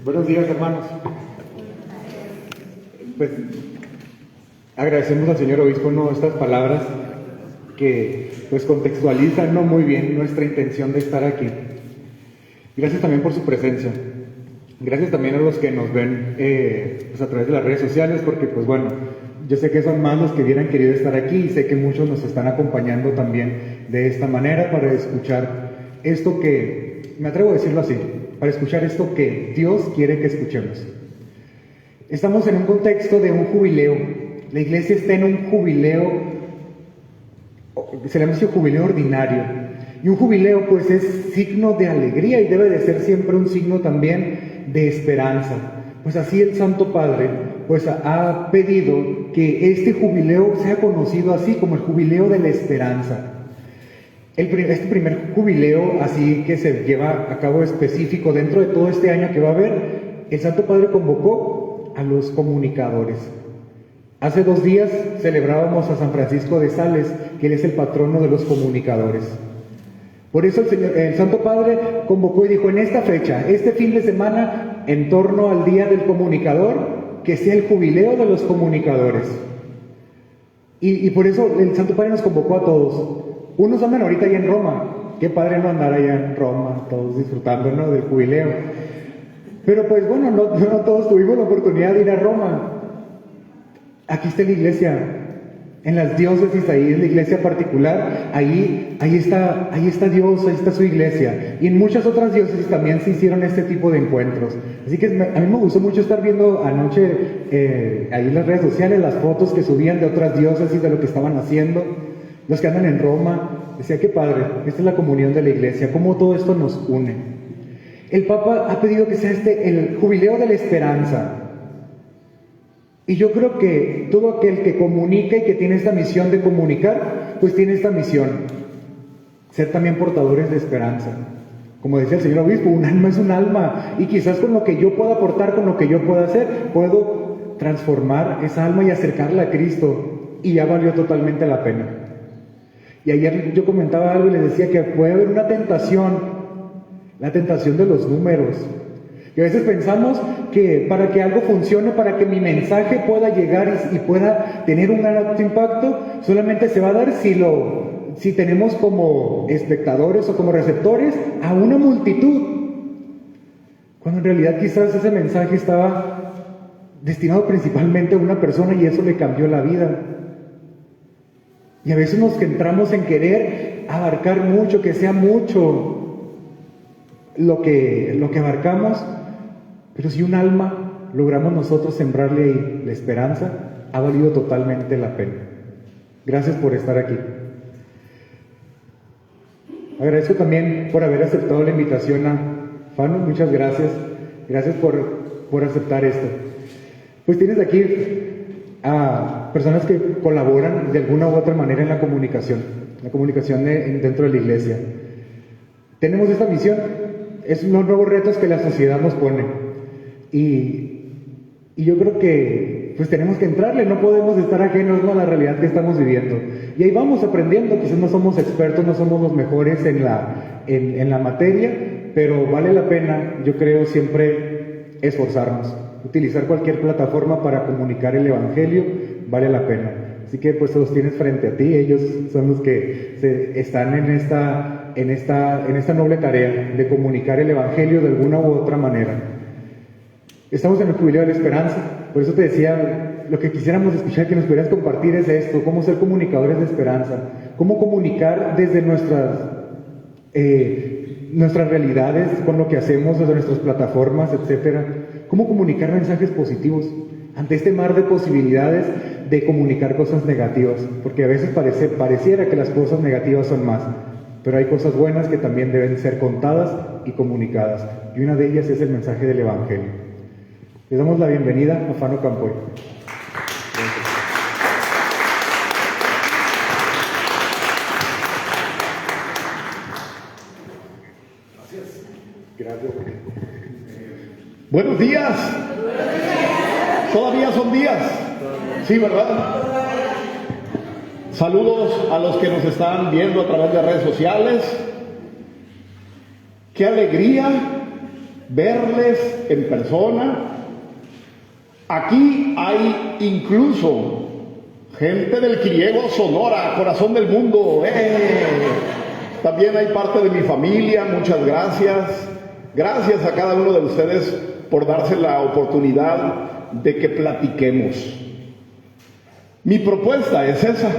Buenos días, hermanos. Pues agradecemos al señor obispo estas palabras que pues contextualizan muy bien nuestra intención de estar aquí. Gracias también por su presencia. Gracias también a los que nos ven pues a través de las redes sociales, porque pues bueno, yo sé que son más los que hubieran querido estar aquí y sé que muchos nos están acompañando también de esta manera para escuchar esto que, me atrevo a decirlo así, para escuchar esto que Dios quiere que escuchemos. Estamos en un contexto de un jubileo. La iglesia está en un jubileo, se le llama jubileo ordinario. Y un jubileo pues es signo de alegría y debe de ser siempre un signo también de esperanza. Pues así el Santo Padre pues ha pedido que este jubileo sea conocido así como el jubileo de la esperanza. Este primer jubileo, así que se lleva a cabo específico dentro de todo este año que va a haber, el Santo Padre convocó a los comunicadores. Hace 2 días celebrábamos a San Francisco de Sales, que él es el patrono de los comunicadores. Por eso el Santo Padre convocó y dijo, en esta fecha, este fin de semana, en torno al Día del Comunicador, que sea el jubileo de los comunicadores. Y por eso el Santo Padre nos convocó a todos. Unos andan ahorita allá en Roma. Qué padre no andar allá en Roma, todos disfrutando, ¿no?, del jubileo. Pero pues bueno, no todos tuvimos la oportunidad de ir a Roma. Aquí está la iglesia, en las diócesis, ahí es la iglesia particular, ahí está Dios, ahí está su iglesia. Y en muchas otras diócesis también se hicieron este tipo de encuentros. Así que a mí me gustó mucho estar viendo anoche ahí en las redes sociales las fotos que subían de otras diócesis, de lo que estaban haciendo. Los que andan en Roma, decía, qué padre, esta es la comunión de la iglesia, cómo todo esto nos une. El Papa ha pedido que sea el jubileo de la esperanza. Y yo creo que todo aquel que comunica y que tiene esta misión de comunicar, pues tiene esta misión, ser también portadores de esperanza. Como decía el señor obispo, un alma es un alma, y quizás con lo que yo pueda aportar, con lo que yo pueda hacer, puedo transformar esa alma y acercarla a Cristo, y ya valió totalmente la pena. Y ayer yo comentaba algo y les decía que puede haber una tentación, la tentación de los números. Y a veces pensamos que para que algo funcione, para que mi mensaje pueda llegar y pueda tener un alto impacto, solamente se va a dar si tenemos como espectadores o como receptores a una multitud. Cuando en realidad quizás ese mensaje estaba destinado principalmente a una persona y eso le cambió la vida. Y a veces nos centramos en querer abarcar mucho, que sea mucho lo que abarcamos, pero si un alma logramos nosotros sembrarle ahí la esperanza, ha valido totalmente la pena. Gracias por estar aquí. Agradezco también por haber aceptado la invitación a Fano, muchas gracias. Gracias por aceptar esto. Pues tienes aquí a personas que colaboran de alguna u otra manera en la comunicación dentro de la iglesia. Tenemos esta misión, es unos nuevos retos que la sociedad nos pone y yo creo que pues tenemos que entrarle, no podemos estar ajenos a la realidad que estamos viviendo y ahí vamos aprendiendo. Quizás no somos expertos, no somos los mejores en la materia, pero vale la pena, yo creo, siempre esforzarnos. Utilizar cualquier plataforma para comunicar el Evangelio vale la pena. Así que pues los tienes frente a ti, ellos son los que están en esta noble tarea de comunicar el Evangelio de alguna u otra manera. Estamos en el jubileo de la esperanza, por eso te decía, lo que quisiéramos escuchar, que nos pudieras compartir es esto, cómo ser comunicadores de esperanza, cómo comunicar desde nuestras realidades, con lo que hacemos, desde nuestras plataformas, etcétera. Cómo comunicar mensajes positivos ante este mar de posibilidades de comunicar cosas negativas, porque a veces pareciera que las cosas negativas son más, pero hay cosas buenas que también deben ser contadas y comunicadas, y una de ellas es el mensaje del Evangelio. Les damos la bienvenida a Fano Campoy. Gracias. Buenos días. Todavía son días. Sí, ¿verdad? Saludos a los que nos están viendo a través de redes sociales. Qué alegría verles en persona. Aquí hay incluso gente del Quiriego, Sonora, corazón del mundo. También hay parte de mi familia, muchas gracias. Gracias a cada uno de ustedes por darse la oportunidad de que platiquemos. Mi propuesta es esa,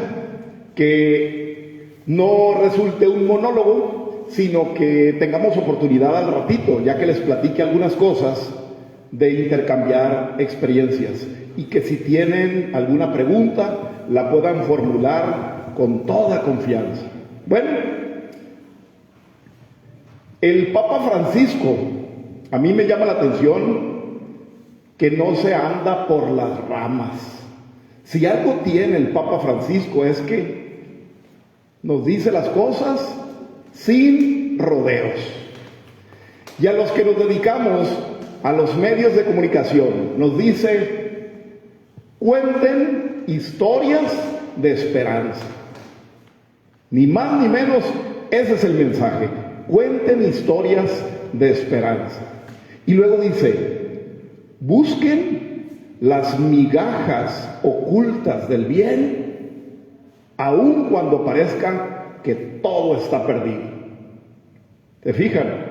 que no resulte un monólogo, sino que tengamos oportunidad al ratito, ya que les platique algunas cosas, de intercambiar experiencias, y que si tienen alguna pregunta la puedan formular con toda confianza. Bueno, el Papa Francisco, a mí me llama la atención que no se anda por las ramas. Si algo tiene el Papa Francisco es que nos dice las cosas sin rodeos. Y a los que nos dedicamos a los medios de comunicación, nos dice: cuenten historias de esperanza. Ni más ni menos, ese es el mensaje. Cuenten historias de esperanza. Y luego dice: busquen las migajas ocultas del bien, aun cuando parezca que todo está perdido. ¿Te fijan?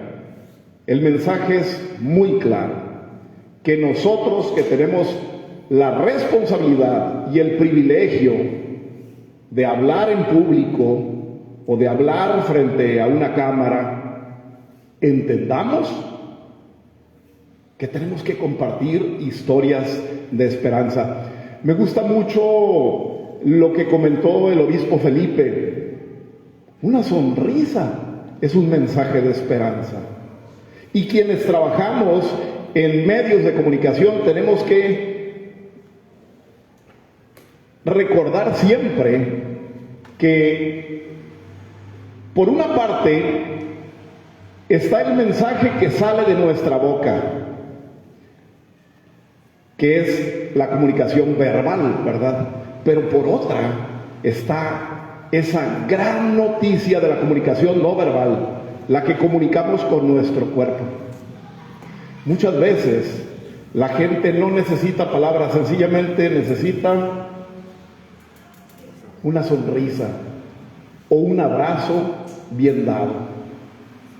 El mensaje es muy claro, que nosotros que tenemos la responsabilidad y el privilegio de hablar en público o de hablar frente a una cámara, entendamos que tenemos que compartir historias de esperanza. Me gusta mucho lo que comentó el obispo Felipe. Una sonrisa es un mensaje de esperanza. Y quienes trabajamos en medios de comunicación tenemos que recordar siempre que, por una parte, está el mensaje que sale de nuestra boca, que es la comunicación verbal, ¿verdad? Pero por otra está esa gran noticia de la comunicación no verbal, la que comunicamos con nuestro cuerpo. Muchas veces la gente no necesita palabras, sencillamente necesita una sonrisa o un abrazo bien dado.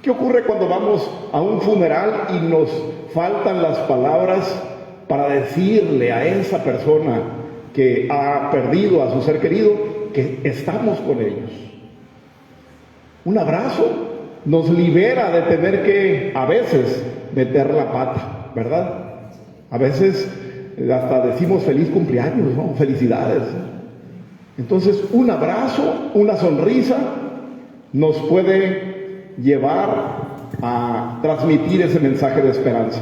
¿Qué ocurre cuando vamos a un funeral y nos faltan las palabras para decirle a esa persona que ha perdido a su ser querido que estamos con ellos? Un abrazo nos libera de tener que, a veces, meter la pata, ¿verdad? A veces hasta decimos feliz cumpleaños, ¿no? Felicidades. Entonces, un abrazo, una sonrisa, nos puede llevar a transmitir ese mensaje de esperanza.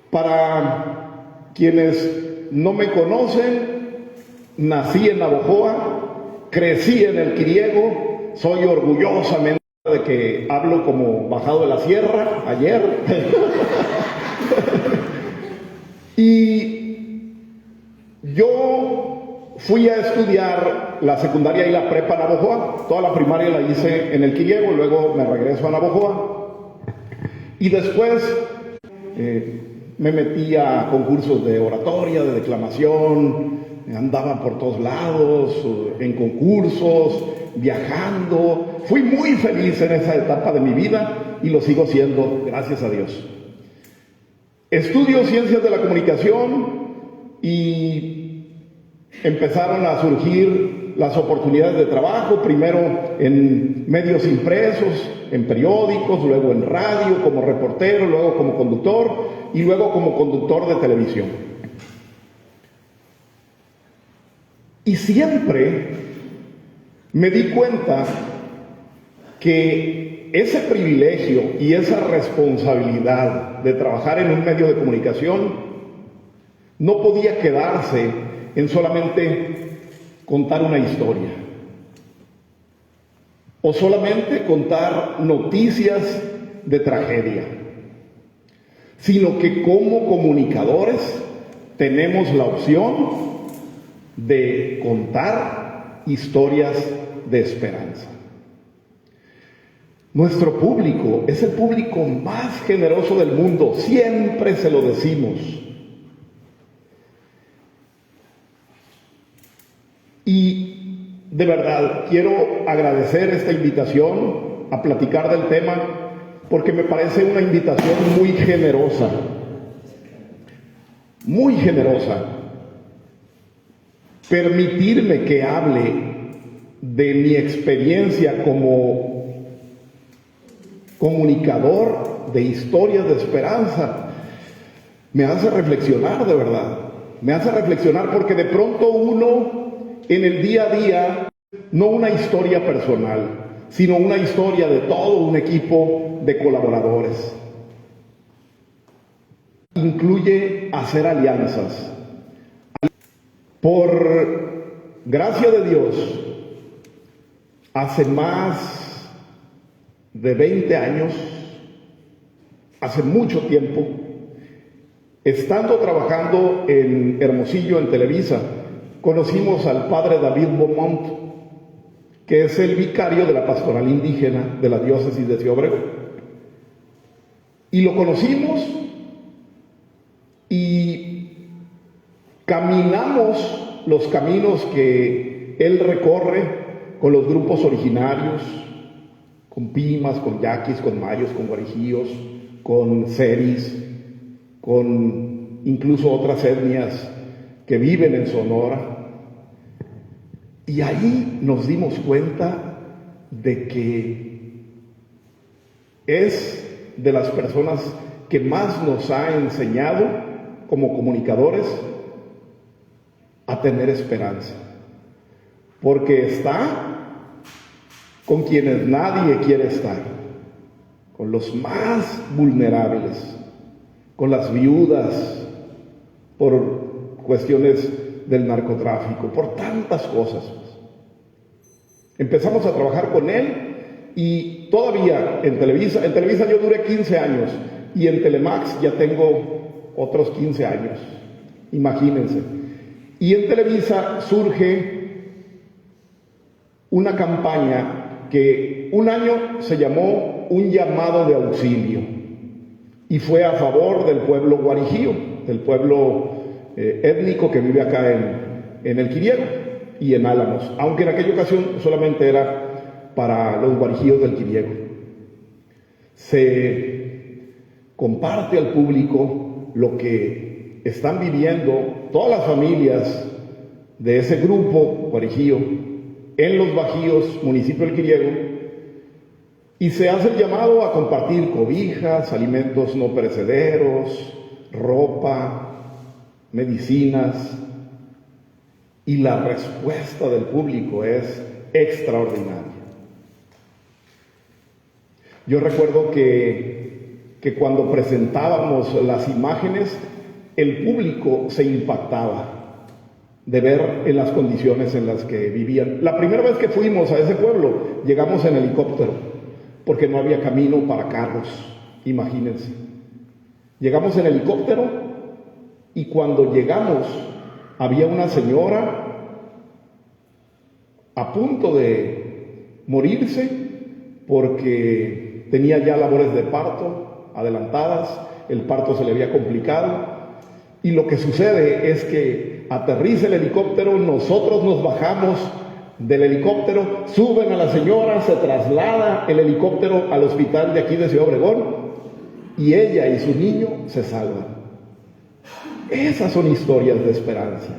Para quienes no me conocen, nací en Navojoa, crecí en el Quiriego. Soy orgullosamente de que hablo como bajado de la sierra ayer. Y yo fui a estudiar la secundaria y la prepa en Navojoa. Toda la primaria la hice en el Quiriego, luego me regreso a Navojoa. Y después me metí a concursos de oratoria, de declamación, andaba por todos lados, en concursos, viajando. Fui muy feliz en esa etapa de mi vida y lo sigo siendo, gracias a Dios. Estudio ciencias de la comunicación y empezaron a surgir las oportunidades de trabajo, primero en medios impresos, en periódicos, luego en radio como reportero, luego como conductor y luego como conductor de televisión. Y siempre me di cuenta que ese privilegio y esa responsabilidad de trabajar en un medio de comunicación no podía quedarse en solamente contar una historia o solamente contar noticias de tragedia, sino que como comunicadores tenemos la opción de contar historias de esperanza. Nuestro público es el público más generoso del mundo, siempre se lo decimos. Y de verdad quiero agradecer esta invitación a platicar del tema, porque me parece una invitación muy generosa, muy generosa. Permitirme que hable de mi experiencia como comunicador de historias de esperanza me hace reflexionar, de verdad. Me hace reflexionar porque de pronto uno en el día a día, no una historia personal, sino una historia de todo un equipo de colaboradores. Incluye hacer alianzas. Por gracia de Dios, hace más de 20 años, hace mucho tiempo, estando trabajando en Hermosillo, en Televisa, conocimos al padre David Beaumont, que es el vicario de la pastoral indígena de la diócesis de Ciudad Obregón. Y lo conocimos y caminamos los caminos que él recorre con los grupos originarios, con Pimas, con Yaquis, con Mayos, con Guarijíos, con Seris, con incluso otras etnias que viven en Sonora. Y ahí nos dimos cuenta de que es de las personas que más nos ha enseñado como comunicadores a tener esperanza, porque está con quienes nadie quiere estar, con los más vulnerables, con las viudas, por cuestiones del narcotráfico, por tantas cosas. Empezamos a trabajar con él y todavía en Televisa yo duré 15 años y en Telemax ya tengo otros 15 años, imagínense. Y en Televisa surge una campaña que un año se llamó Un llamado de auxilio y fue a favor del pueblo guarijío, del pueblo étnico que vive acá en el Quiriego y en Álamos, aunque en aquella ocasión solamente era para los guarijíos del Quiriego. Se comparte al público lo que están viviendo todas las familias de ese grupo guarijío en los Bajíos, municipio del Quiriego, y se hace el llamado a compartir cobijas, alimentos no perecederos, ropa, medicinas, y la respuesta del público es extraordinaria. Yo recuerdo que cuando presentábamos las imágenes, el público se impactaba de ver en las condiciones en las que vivían. La primera vez que fuimos a ese pueblo, llegamos en helicóptero, porque no había camino para carros, imagínense. Llegamos en helicóptero y cuando llegamos había una señora a punto de morirse porque tenía ya labores de parto adelantadas, el parto se le había complicado y lo que sucede es que aterriza el helicóptero, nosotros nos bajamos del helicóptero, suben a la señora, se traslada el helicóptero al hospital de aquí de Ciudad Obregón y ella y su niño se salvan. Esas son historias de esperanza.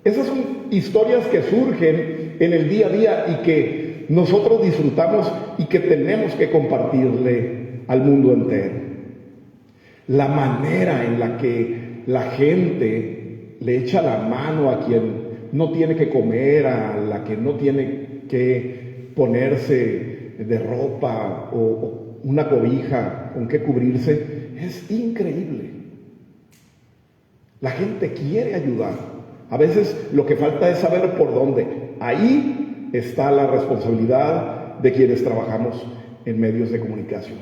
Esas son historias que surgen en el día a día y que nosotros disfrutamos y que tenemos que compartirle al mundo entero. La manera en la que la gente le echa la mano a quien no tiene que comer, a la que no tiene que ponerse de ropa o una cobija con que cubrirse, es increíble. La gente quiere ayudar. A veces lo que falta es saber por dónde. Ahí está la responsabilidad de quienes trabajamos en medios de comunicación.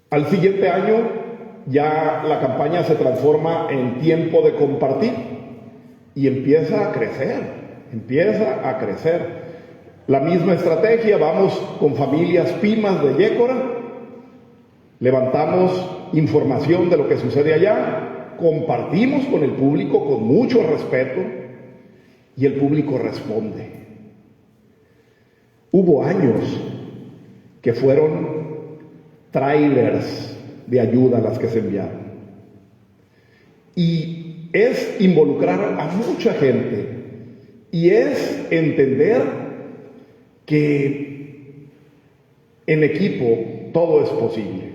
Al siguiente año ya la campaña se transforma en tiempo de compartir y empieza a crecer. La misma estrategia, vamos con familias pimas de Yécora, levantamos información de lo que sucede allá, compartimos con el público con mucho respeto y el público responde. Hubo años que fueron trailers de ayuda las que se enviaron. Y es involucrar a mucha gente y es entender que en equipo todo es posible.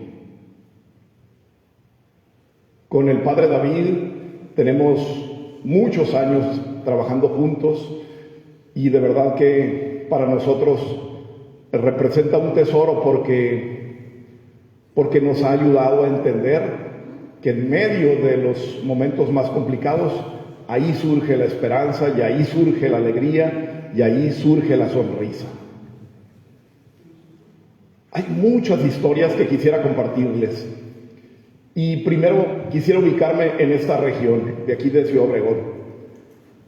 Con el Padre David tenemos muchos años trabajando juntos y de verdad que para nosotros representa un tesoro porque nos ha ayudado a entender que en medio de los momentos más complicados, ahí surge la esperanza y ahí surge la alegría y ahí surge la sonrisa. Hay muchas historias que quisiera compartirles y primero quisiera ubicarme en esta región de aquí de Ciudad Obregón.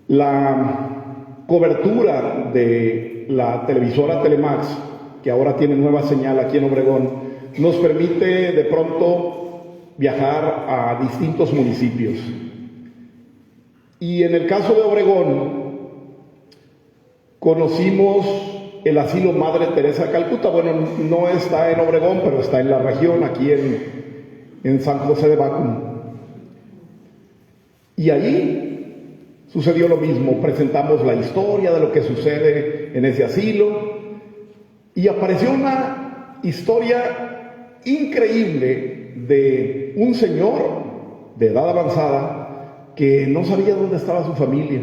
La cobertura de la televisora Telemax, que ahora tiene nueva señal aquí en Obregón, nos permite de pronto viajar a distintos municipios. Y en el caso de Obregón, conocimos el asilo Madre Teresa de Calcuta. Bueno, no está en Obregón, pero está en la región, aquí en San José de Bacum. Y ahí sucedió lo mismo, presentamos la historia de lo que sucede en ese asilo, y apareció una historia increíble de un señor de edad avanzada que no sabía dónde estaba su familia.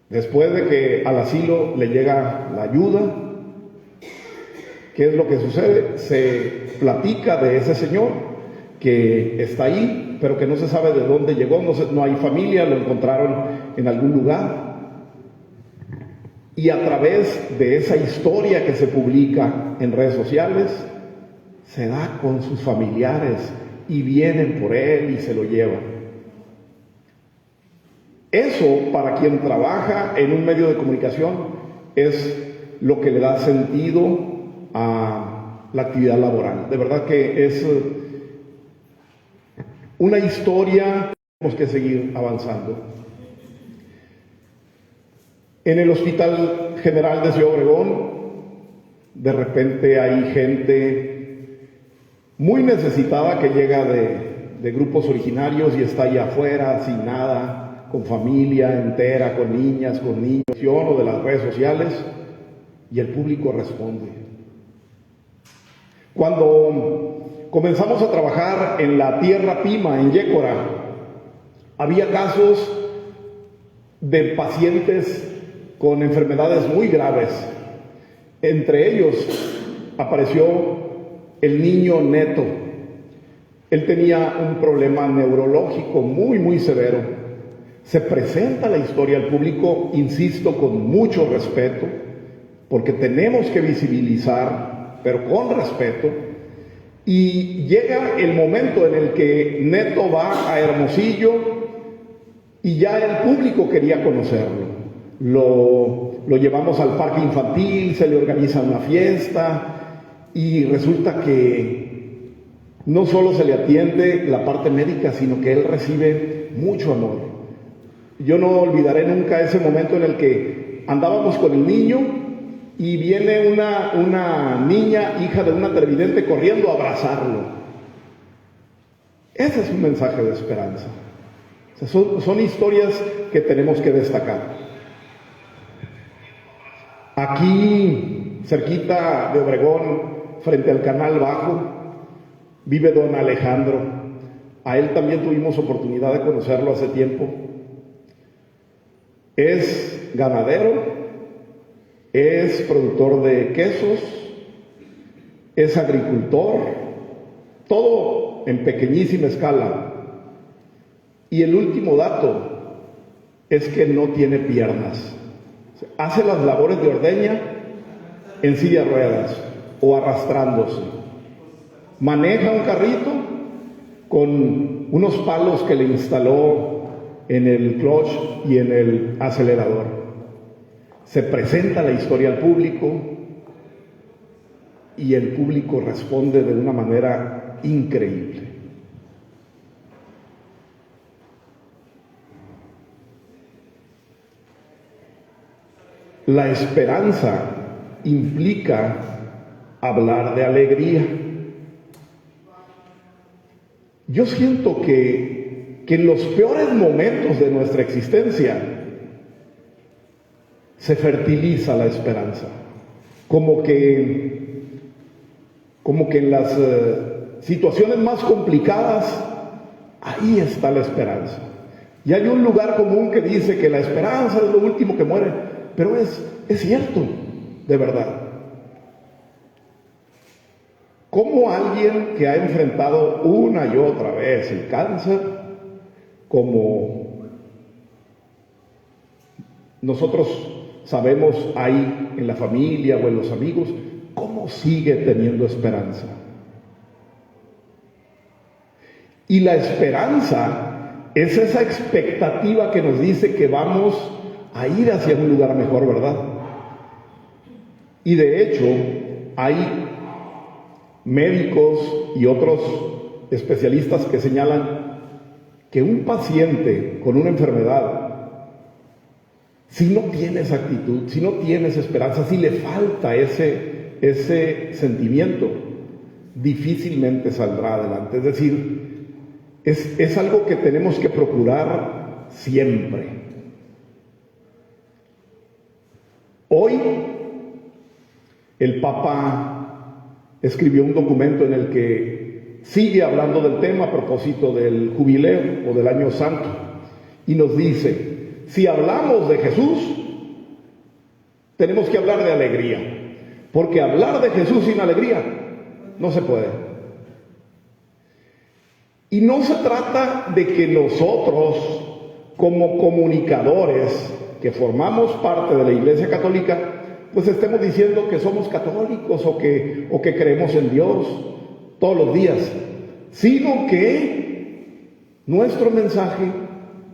Después de que al asilo le llega la ayuda, ¿qué es lo que sucede? Se platica de ese señor que está ahí, pero que no se sabe de dónde llegó, no hay familia, lo encontraron en algún lugar. Y a través de esa historia que se publica en redes sociales, se da con sus familiares y vienen por él y se lo llevan. Eso, para quien trabaja en un medio de comunicación, es lo que le da sentido a la actividad laboral. De verdad que es una historia que tenemos que seguir avanzando. En el Hospital General de Ciudad Obregón, de repente hay gente muy necesitada que llega de grupos originarios y está allá afuera, sin nada, con familia entera, con niñas, con niños, o de las redes sociales, y el público responde. Cuando comenzamos a trabajar en la Tierra Pima, en Yécora, había casos de pacientes con enfermedades muy graves. Entre ellos apareció el niño Neto. Él tenía un problema neurológico muy severo. Se presenta la historia al público, insisto, con mucho respeto, porque tenemos que visibilizar, pero con respeto. Y llega el momento en el que Neto va a Hermosillo y ya el público quería conocerlo. Lo llevamos al parque infantil, se le organiza una fiesta y resulta que no solo se le atiende la parte médica, sino que él recibe mucho amor. Yo no olvidaré nunca ese momento en el que andábamos con el niño y viene una niña, hija de una televidente, corriendo a abrazarlo. Ese es un mensaje de esperanza. O sea, son historias que tenemos que destacar. Aquí, cerquita de Obregón, frente al Canal Bajo, vive don Alejandro. A él también tuvimos oportunidad de conocerlo hace tiempo. Es ganadero, es productor de quesos, es agricultor, todo en pequeñísima escala. Y el último dato es que no tiene piernas. Hace las labores de ordeña en silla de ruedas o arrastrándose. Maneja un carrito con unos palos que le instaló en el clutch y en el acelerador. se presenta la historia al público y el público responde de una manera increíble. La esperanza implica hablar de alegría. Yo siento que en los peores momentos de nuestra existencia se fertiliza la esperanza, como que en las situaciones más complicadas, ahí está la esperanza. Y hay un lugar común que dice que la esperanza es lo último que muere, pero es cierto, de verdad. ¿Cómo alguien que ha enfrentado una y otra vez el cáncer, como nosotros sabemos ahí en la familia o en los amigos, cómo sigue teniendo esperanza? Y la esperanza es esa expectativa que nos dice que vamos a ir hacia un lugar mejor, ¿verdad? Y de hecho, hay médicos y otros especialistas que señalan que un paciente con una enfermedad, si no tienes actitud, si no tienes esperanza, si le falta ese sentimiento, difícilmente saldrá adelante. Es decir, es algo que tenemos que procurar siempre. Hoy, el Papa escribió un documento en el que sigue hablando del tema a propósito del jubileo o del año santo, y nos dice: si hablamos de Jesús, tenemos que hablar de alegría, porque hablar de Jesús sin alegría no se puede. Y no se trata de que nosotros, como comunicadores que formamos parte de la Iglesia Católica, pues estemos diciendo que somos católicos o que creemos en Dios todos los días, sino que nuestro mensaje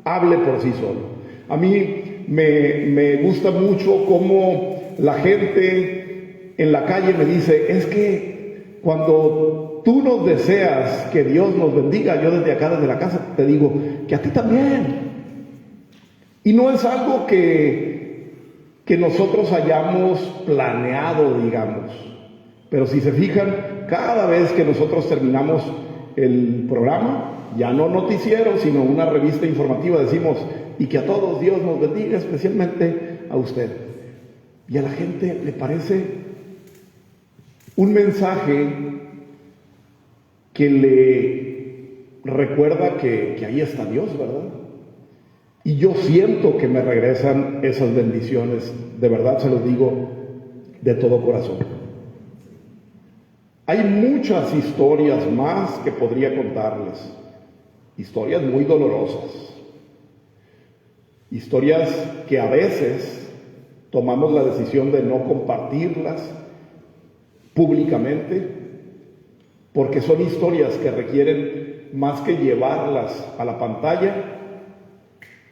hable por sí solo. A mí me gusta mucho cómo la gente en la calle me dice: es que cuando tú nos deseas que Dios nos bendiga, yo desde acá, desde la casa, te digo que a ti también. Y no es algo que nosotros hayamos planeado, digamos, pero si se fijan, cada vez que nosotros terminamos el programa, ya no noticiero, sino una revista informativa, decimos: y que a todos Dios nos bendiga, especialmente a usted. Y a la gente le parece un mensaje que le recuerda que ahí está Dios, ¿verdad? Y yo siento que me regresan esas bendiciones, de verdad se los digo de todo corazón. Hay muchas historias más que podría contarles, historias muy dolorosas, historias que a veces tomamos la decisión de no compartirlas públicamente, porque son historias que requieren, más que llevarlas a la pantalla,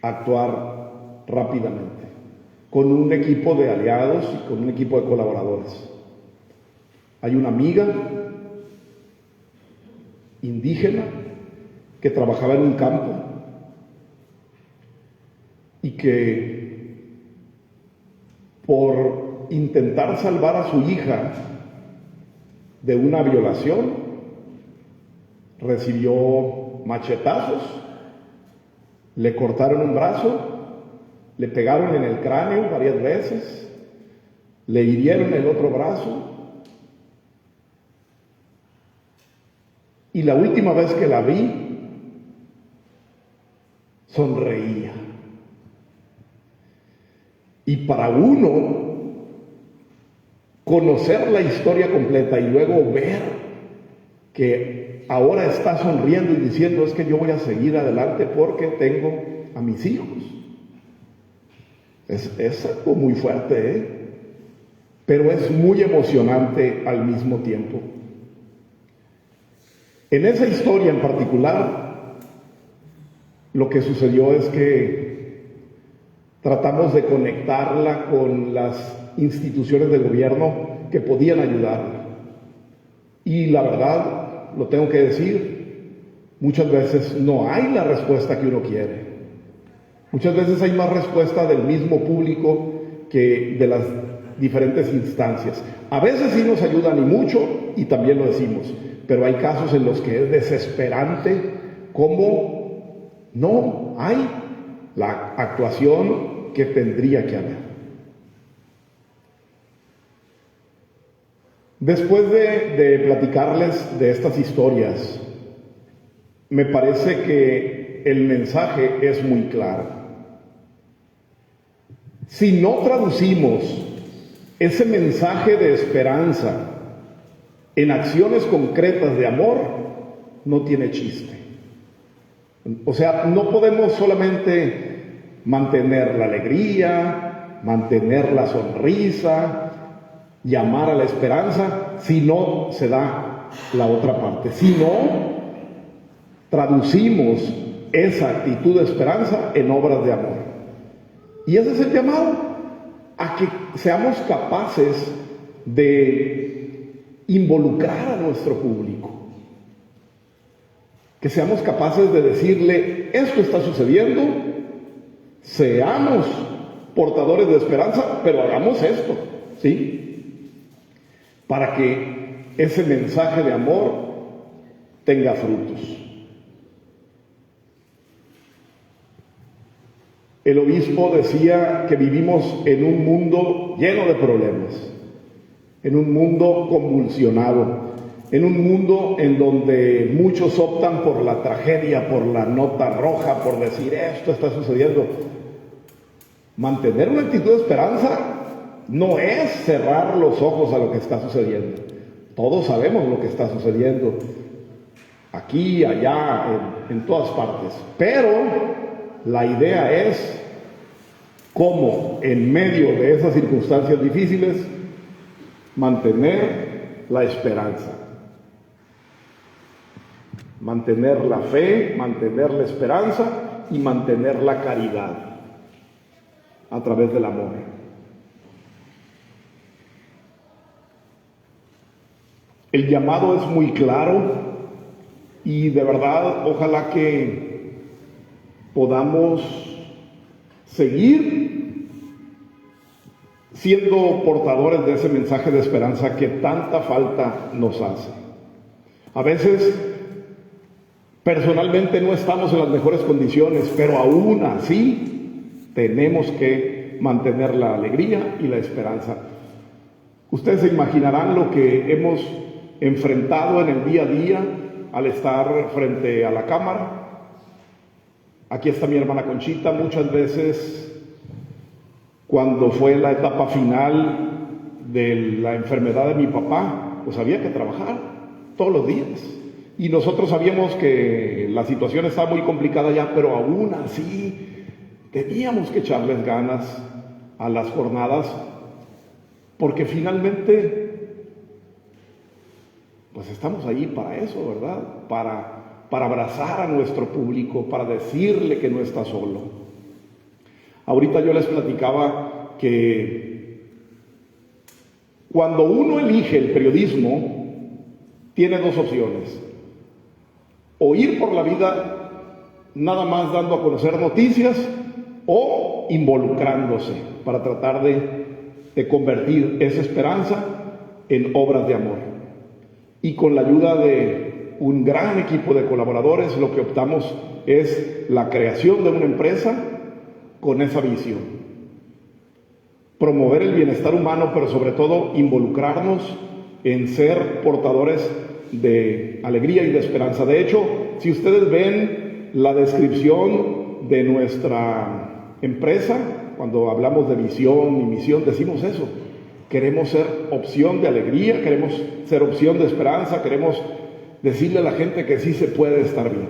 actuar rápidamente, con un equipo de aliados y con un equipo de colaboradores. Hay una amiga indígena que trabajaba en un campo y que, por intentar salvar a su hija de una violación, recibió machetazos, le cortaron un brazo, le pegaron en el cráneo varias veces, le hirieron el otro brazo, y la última vez que la vi, sonreía. Y para uno conocer la historia completa y luego ver que ahora está sonriendo y diciendo: es que yo voy a seguir adelante porque tengo a mis hijos, es algo muy fuerte, ¿eh? Pero es muy emocionante al mismo tiempo. En esa historia en particular, lo que sucedió es que Tratamos de conectarla con las instituciones del gobierno que podían ayudarla. Y la verdad, lo tengo que decir, muchas veces no hay la respuesta que uno quiere. Muchas veces hay más respuesta del mismo público que de las diferentes instancias. A veces sí nos ayudan y mucho, y también lo decimos, pero hay casos en los que es desesperante cómo no hay la actuación que tendría que haber. Después de platicarles de estas historias, me parece que el mensaje es muy claro. Si no traducimos ese mensaje de esperanza en acciones concretas de amor, no tiene chiste. O sea, no podemos solamente mantener la alegría, mantener la sonrisa, llamar a la esperanza, si no se da la otra parte. Si no traducimos esa actitud de esperanza en obras de amor. Y ese es el llamado, a que seamos capaces de involucrar a nuestro público. Que seamos capaces de decirle, esto está sucediendo, seamos portadores de esperanza, pero hagamos esto, ¿sí? Para que ese mensaje de amor tenga frutos. El obispo decía que vivimos en un mundo lleno de problemas, en un mundo convulsionado, en un mundo en donde muchos optan por la tragedia, por la nota roja, por decir esto está sucediendo. Mantener una actitud de esperanza no es cerrar los ojos a lo que está sucediendo. Todos sabemos lo que está sucediendo, aquí, allá, en todas partes. Pero la idea es cómo en medio de esas circunstancias difíciles mantener la esperanza, mantener la fe, mantener la esperanza y mantener la caridad a través del amor. El llamado es muy claro y de verdad ojalá que podamos seguir siendo portadores de ese mensaje de esperanza que tanta falta nos hace. A veces, personalmente no estamos en las mejores condiciones, pero aún así tenemos que mantener la alegría y la esperanza. Ustedes se imaginarán lo que hemos enfrentado en el día a día al estar frente a la cámara. Aquí está mi hermana Conchita. Muchas veces, cuando fue la etapa final de la enfermedad de mi papá, pues había que trabajar todos los días. Y nosotros sabíamos que la situación estaba muy complicada ya, pero aún así teníamos que echarles ganas a las jornadas, porque finalmente, pues estamos ahí para eso, ¿verdad? Para abrazar a nuestro público, para decirle que no está solo. Ahorita yo les platicaba que cuando uno elige el periodismo, tiene dos opciones: o ir por la vida nada más dando a conocer noticias, o involucrándose para tratar de convertir esa esperanza en obras de amor. Y con la ayuda de un gran equipo de colaboradores, lo que optamos es la creación de una empresa con esa visión. Promover el bienestar humano, pero sobre todo involucrarnos en ser portadores de alegría y de esperanza. De hecho, si ustedes ven la descripción de nuestra empresa, cuando hablamos de visión y misión, decimos eso. Queremos ser opción de alegría, queremos ser opción de esperanza, queremos decirle a la gente que sí se puede estar bien.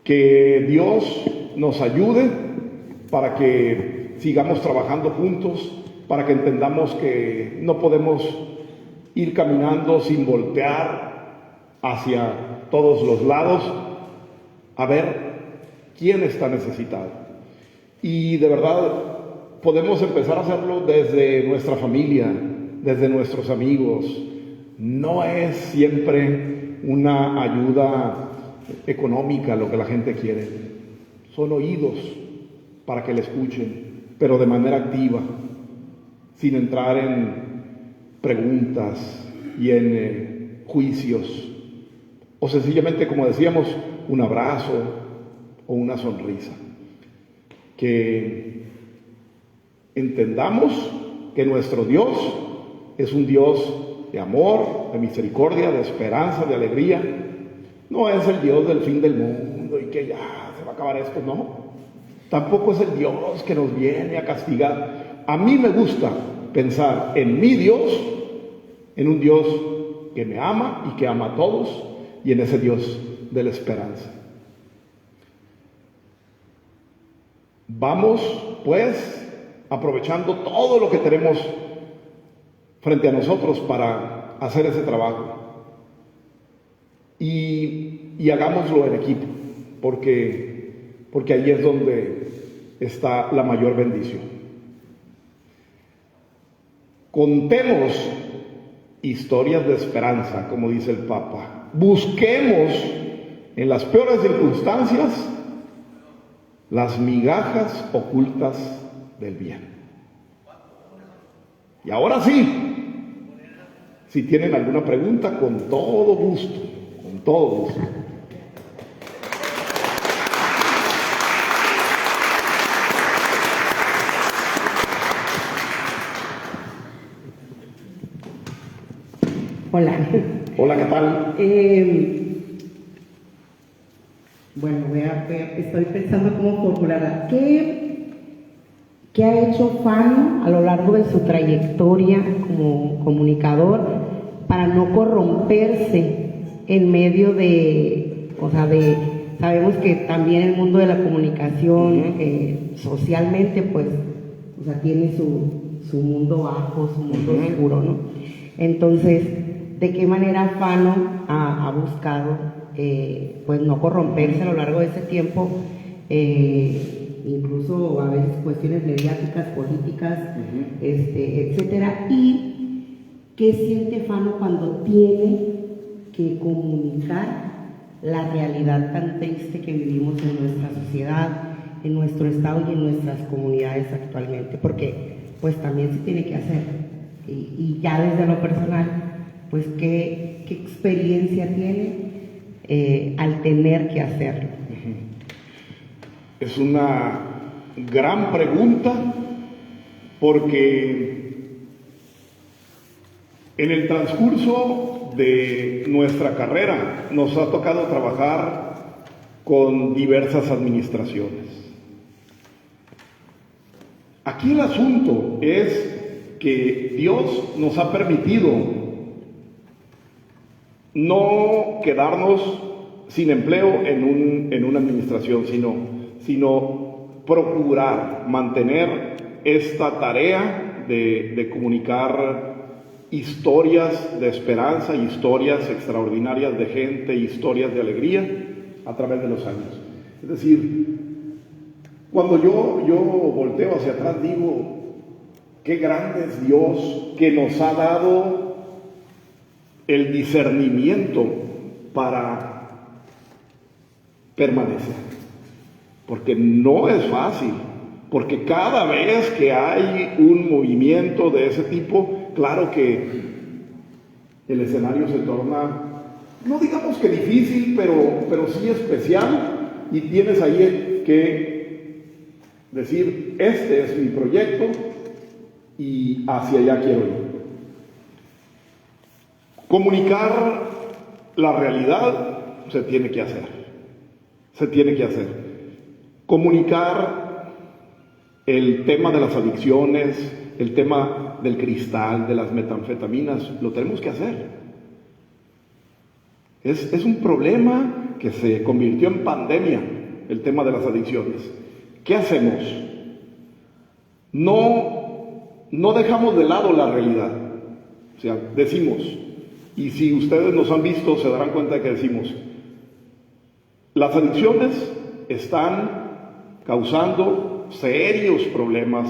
Que Dios nos ayude para que sigamos trabajando juntos, para que entendamos que no podemos ir caminando sin voltear hacia todos los lados, a ver ¿Quién está necesitado? Y de verdad podemos empezar a hacerlo desde nuestra familia, desde nuestros amigos. No es siempre una ayuda económica lo que la gente quiere. Son oídos para que le escuchen, pero de manera activa, sin entrar en preguntas y en juicios. O sencillamente, como decíamos, un abrazo o una sonrisa. Que entendamos que nuestro Dios es un Dios de amor, de misericordia, de esperanza, de alegría. No es el Dios del fin del mundo y que ya se va a acabar esto, no. Tampoco es el Dios que nos viene a castigar. A mí me gusta pensar en mi Dios, en un Dios que me ama y que ama a todos, y en ese Dios de la esperanza. Vamos, pues, aprovechando todo lo que tenemos frente a nosotros para hacer ese trabajo. Y hagámoslo en equipo, porque ahí es donde está la mayor bendición. Contemos historias de esperanza, como dice el Papa. Busquemos en las peores circunstancias las migajas ocultas del bien. Y ahora sí, si tienen alguna pregunta, con todo gusto, con todo gusto. Hola. Hola, ¿qué tal? Bueno, estoy pensando cómo formularla. ¿Qué ha hecho Fano a lo largo de su trayectoria como comunicador para no corromperse en medio sabemos que también el mundo de la comunicación socialmente, pues, tiene su mundo bajo, su mundo oscuro, ¿no? Entonces, ¿de qué manera Fano ha buscado pues no corromperse a lo largo de ese tiempo, incluso a veces cuestiones mediáticas, políticas, etcétera? ¿Y qué siente Fano cuando tiene que comunicar la realidad tan triste que vivimos en nuestra sociedad, en nuestro estado y en nuestras comunidades actualmente? Porque pues también se tiene que hacer, y ya desde lo personal, pues qué experiencia tiene al tener que hacerlo. Es una gran pregunta, porque en el transcurso de nuestra carrera nos ha tocado trabajar con diversas administraciones. Aquí el asunto es que Dios nos ha permitido no quedarnos sin empleo en una administración, sino procurar mantener esta tarea de comunicar historias de esperanza, historias extraordinarias de gente, historias de alegría a través de los años. Es decir, cuando yo volteo hacia atrás, digo, qué grande es Dios que nos ha dado el discernimiento para permanecer, porque no es fácil, porque cada vez que hay un movimiento de ese tipo, claro que el escenario se torna, no digamos que difícil, pero sí especial, y tienes ahí que decir, este es mi proyecto y hacia allá quiero ir. Comunicar la realidad se tiene que hacer. Comunicar el tema de las adicciones, el tema del cristal, de las metanfetaminas, lo tenemos que hacer. Es un problema que se convirtió en pandemia, el tema de las adicciones. ¿Qué hacemos? No dejamos de lado la realidad. O sea, decimos, y si ustedes nos han visto, se darán cuenta de que decimos, las adicciones están causando serios problemas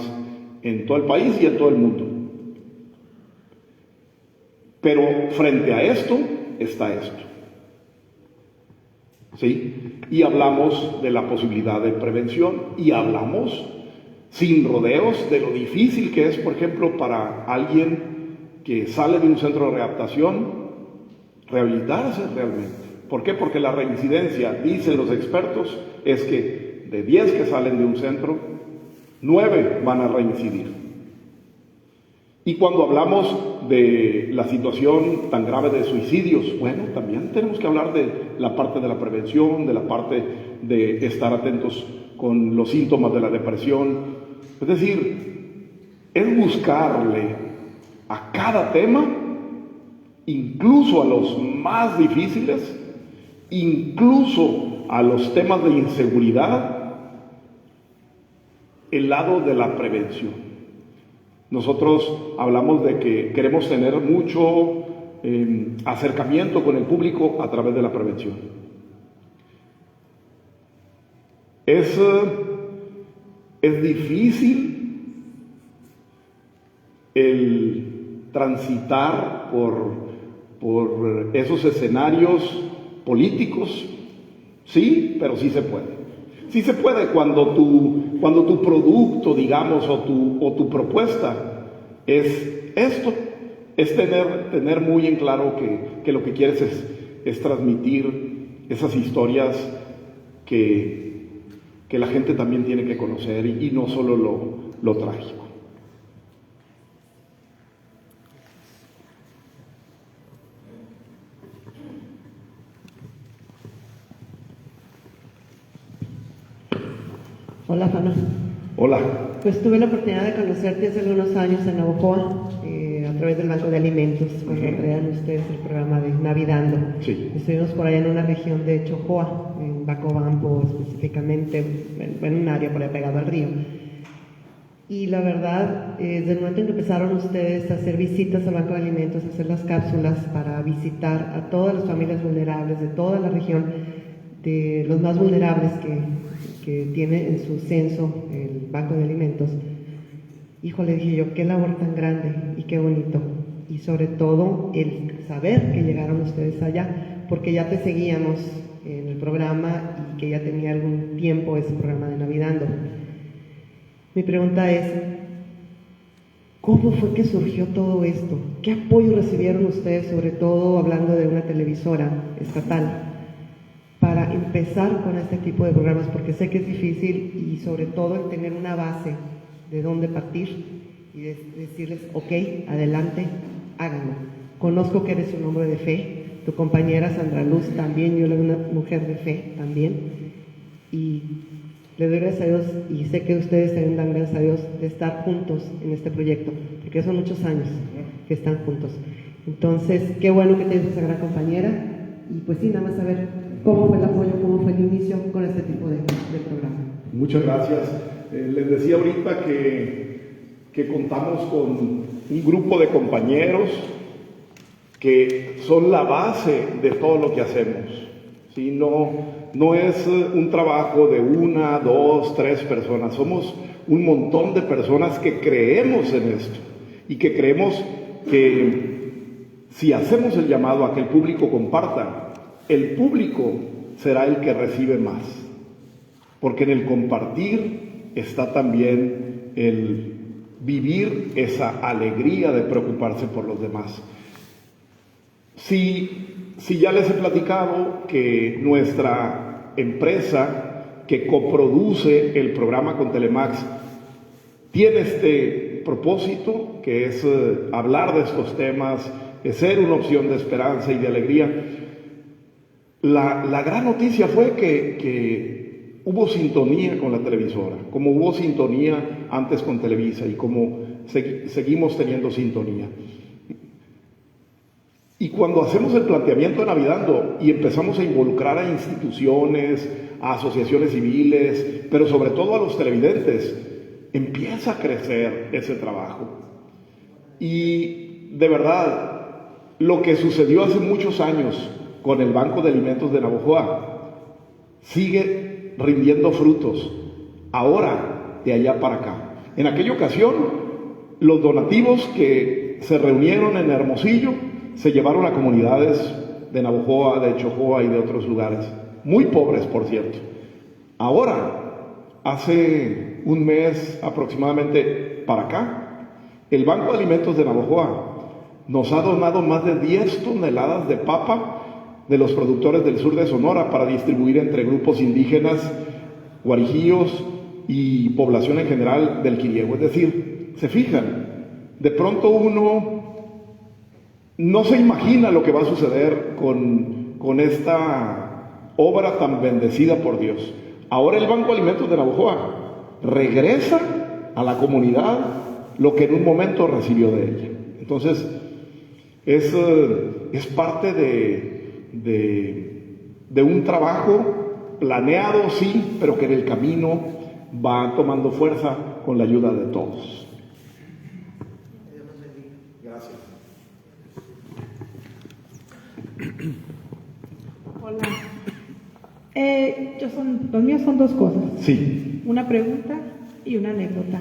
en todo el país y en todo el mundo. Pero frente a esto está esto. ¿Sí? Y hablamos de la posibilidad de prevención y hablamos sin rodeos de lo difícil que es, por ejemplo, para alguien que sale de un centro de readaptación, rehabilitarse realmente. ¿Por qué? Porque la reincidencia, dicen los expertos, es que de 10 que salen de un centro, 9 van a reincidir. Y cuando hablamos de la situación tan grave de suicidios, bueno, también tenemos que hablar de la parte de la prevención, de la parte de estar atentos con los síntomas de la depresión. Es decir, es buscarle a cada tema, incluso a los más difíciles, incluso a los temas de inseguridad, el lado de la prevención. Nosotros hablamos de que queremos tener mucho acercamiento con el público a través de la prevención. Es difícil el transitar por esos escenarios políticos, sí, pero sí se puede. Sí se puede cuando tu producto, digamos, o tu propuesta es esto, es tener muy en claro que lo que quieres es transmitir esas historias que la gente también tiene que conocer y no solo lo trágico. Hola, Fana. Hola. Pues tuve la oportunidad de conocerte hace algunos años en Navojoa, a través del Banco de Alimentos, cuando crean ustedes el programa de Navidando. Sí. Estuvimos por allá en una región de Chojoa, en Bacobampo específicamente, en un área por ahí pegado al río. Y la verdad, desde el momento en que empezaron ustedes a hacer visitas al Banco de Alimentos, a hacer las cápsulas para visitar a todas las familias vulnerables de toda la región, de los más vulnerables que tiene en su censo el Banco de Alimentos, híjole, dije yo, qué labor tan grande y qué bonito. Y sobre todo el saber que llegaron ustedes allá, porque ya te seguíamos en el programa y que ya tenía algún tiempo ese programa de Navidando. Mi pregunta es, ¿cómo fue que surgió todo esto? ¿Qué apoyo recibieron ustedes, sobre todo hablando de una televisora estatal, para empezar con este tipo de programas? Porque sé que es difícil y sobre todo el tener una base de dónde partir y decirles, ok, adelante, háganlo. Conozco que eres un hombre de fe, tu compañera Sandra Luz también, yo le doy una mujer de fe también, y le doy gracias a Dios, y sé que ustedes también dan gracias a Dios de estar juntos en este proyecto, porque son muchos años que están juntos. Entonces, qué bueno que tienes esa gran compañera, y pues sí, nada más saber cómo fue el apoyo, cómo fue el inicio con este tipo de programa. Muchas gracias. Les decía ahorita que contamos con un grupo de compañeros que son la base de todo lo que hacemos. ¿Sí? No es un trabajo de 1, 2, 3 personas. Somos un montón de personas que creemos en esto y que creemos que si hacemos el llamado a que el público comparta, el público será el que recibe más. Porque en el compartir está también el vivir esa alegría de preocuparse por los demás. Si ya les he platicado que nuestra empresa que coproduce el programa con Telemax tiene este propósito, que es hablar de estos temas, de ser una opción de esperanza y de alegría. La gran noticia fue que hubo sintonía con la televisora, como hubo sintonía antes con Televisa y como seguimos teniendo sintonía. Y cuando hacemos el planteamiento de Navidando y empezamos a involucrar a instituciones, a asociaciones civiles, pero sobre todo a los televidentes, empieza a crecer ese trabajo. Y de verdad, lo que sucedió hace muchos años con el Banco de Alimentos de Navojoa sigue rindiendo frutos. Ahora, de allá para acá. En aquella ocasión, los donativos que se reunieron en Hermosillo se llevaron a comunidades de Navojoa, de Chojoa y de otros lugares, muy pobres, por cierto. Ahora, hace un mes aproximadamente para acá, el Banco de Alimentos de Navojoa nos ha donado más de 10 toneladas de papa de los productores del sur de Sonora para distribuir entre grupos indígenas, guarijíos y población en general del Quiriego. Es decir, se fijan, de pronto uno no se imagina lo que va a suceder con esta obra tan bendecida por Dios. Ahora el Banco de Alimentos de Navojoa regresa a la comunidad lo que en un momento recibió de ella. Entonces, es parte de un trabajo planeado, sí, pero que en el camino va tomando fuerza con la ayuda de todos. Gracias. Hola. Los míos son dos cosas. Sí. Una pregunta y una anécdota.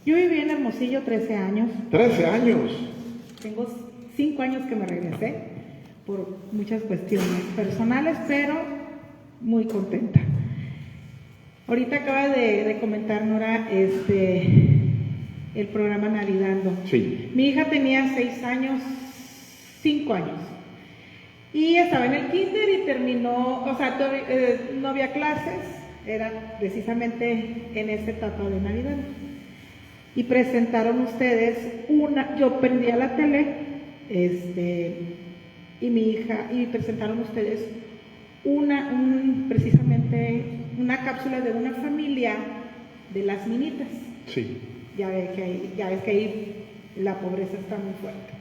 Yo viví en Hermosillo 13 años. 13 años. Tengo 5 años que me regresé por muchas cuestiones personales, pero muy contenta. Ahorita acaba de comentar Nora el programa Navidando. Sí. Mi hija tenía 5 años. Y estaba en el kinder y terminó, o sea, no había clases, era precisamente en esta etapa de Navidad. Y presentaron ustedes yo prendía la tele, y mi hija, y presentaron ustedes precisamente una cápsula de una familia de las minitas. Sí. Ya ves que ahí la pobreza está muy fuerte,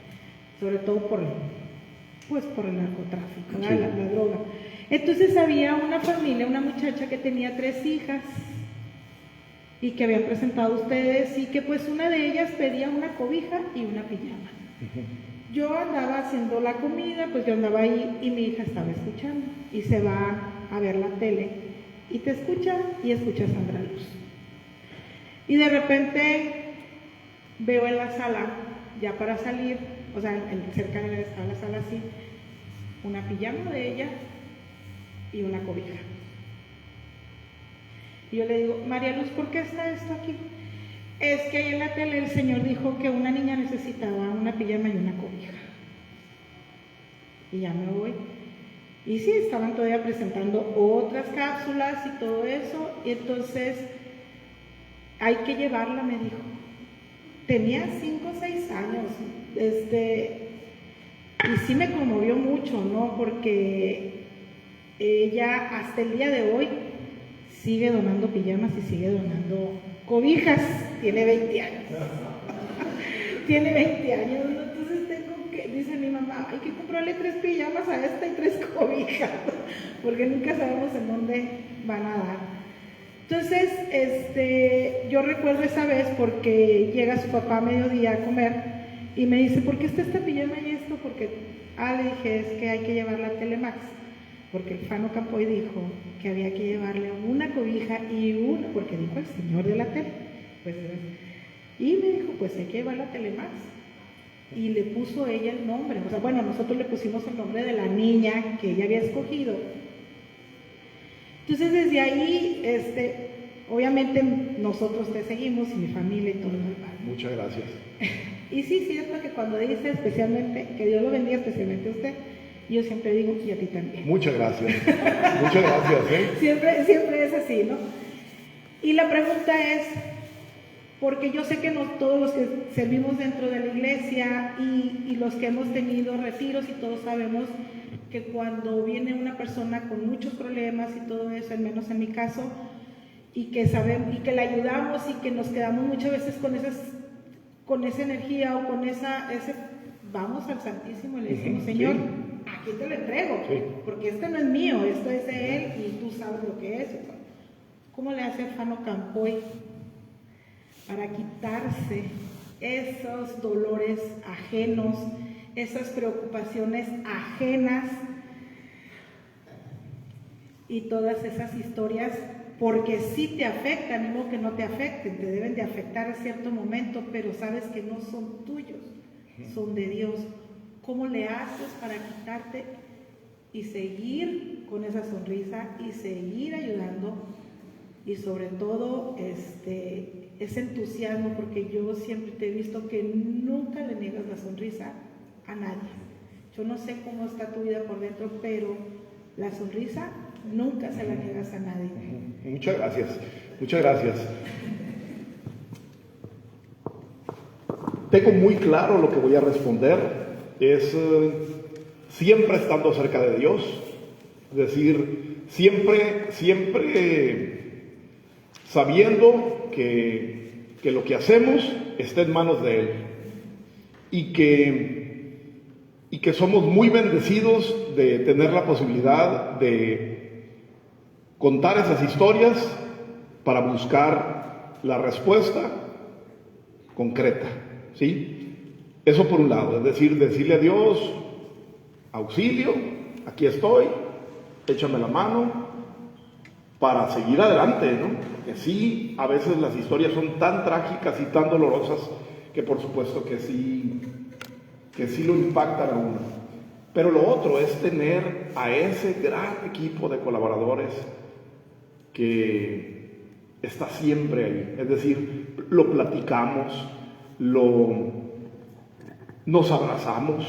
sobre todo por el narcotráfico, Sí. la droga. Entonces había una familia, una muchacha que tenía 3 hijas y que habían presentado ustedes, y que pues una de ellas pedía una cobija y una pijama. Uh-huh. Yo andaba haciendo la comida, pues yo andaba ahí y mi hija estaba escuchando, y se va a ver la tele y te escucha y escucha a Sandra Luz. Y de repente veo en la sala, ya para salir, o sea, cerca de la sala así, una pijama de ella y una cobija. Y yo le digo, María Luz, ¿por qué está esto aquí? Es que ahí en la tele el Señor dijo que una niña necesitaba una pijama y una cobija. Y ya me voy. Y sí, estaban todavía presentando otras cápsulas y todo eso, y entonces hay que llevarla, me dijo. Tenía 5 o 6 años, y sí me conmovió mucho, ¿no? Porque ella hasta el día de hoy sigue donando pijamas y sigue donando cobijas. Tiene 20 años. Tiene 20 años, ¿no? Entonces dice mi mamá, hay que comprarle 3 pijamas a esta y 3 cobijas, porque nunca sabemos en dónde van a dar. Entonces, yo recuerdo esa vez porque llega su papá a mediodía a comer y me dice, ¿por qué está esta pijama y esto? Porque, le dije, es que hay que llevarla a Telemax, porque el Fano Campoy dijo que había que llevarle una cobija y porque dijo el señor de la tele, pues, y me dijo, pues hay que llevarla a Telemax. Y le puso ella el nombre, o sea, bueno, nosotros le pusimos el nombre de la niña que ella había escogido. Entonces desde ahí, obviamente nosotros te seguimos y mi familia y todo lo demás. Muchas gracias. Y sí, cierto que cuando dice especialmente, que Dios lo bendiga especialmente a usted, yo siempre digo, y a ti también. Muchas gracias. Muchas gracias. Siempre es así, ¿no? Y la pregunta es, porque yo sé que todos los que servimos dentro de la iglesia y los que hemos tenido retiros y todos sabemos que cuando viene una persona con muchos problemas y todo eso, al menos en mi caso, y que sabemos y que la ayudamos y que nos quedamos muchas veces con esa energía o con vamos al Santísimo y le decimos, Señor, aquí te lo entrego, porque no es mío, esto es de Él y tú sabes lo que es. ¿Cómo le hace Fano Campoy para quitarse esos dolores ajenos, esas preocupaciones ajenas y todas esas historias, porque sí te afectan, y no que no te afecten, te deben de afectar a cierto momento, pero sabes que no son tuyos, son de Dios. ¿Cómo le haces para quitarte y seguir con esa sonrisa y seguir ayudando? Y sobre todo ese entusiasmo, porque yo siempre te he visto que nunca le niegas la sonrisa a nadie. Yo no sé cómo está tu vida por dentro, pero la sonrisa nunca se la niegas a nadie. Muchas gracias, muchas gracias. Tengo muy claro lo que voy a responder, es siempre estando cerca de Dios, es decir, siempre sabiendo que lo que hacemos está en manos de Él y que somos muy bendecidos de tener la posibilidad de contar esas historias para buscar la respuesta concreta, ¿sí? Eso por un lado, es decir, decirle a Dios, auxilio, aquí estoy, échame la mano para seguir adelante, ¿no? Porque sí, a veces las historias son tan trágicas y tan dolorosas que por supuesto que sí lo impactan a uno. Pero lo otro es tener a ese gran equipo de colaboradores que está siempre ahí. Es decir, lo platicamos, nos abrazamos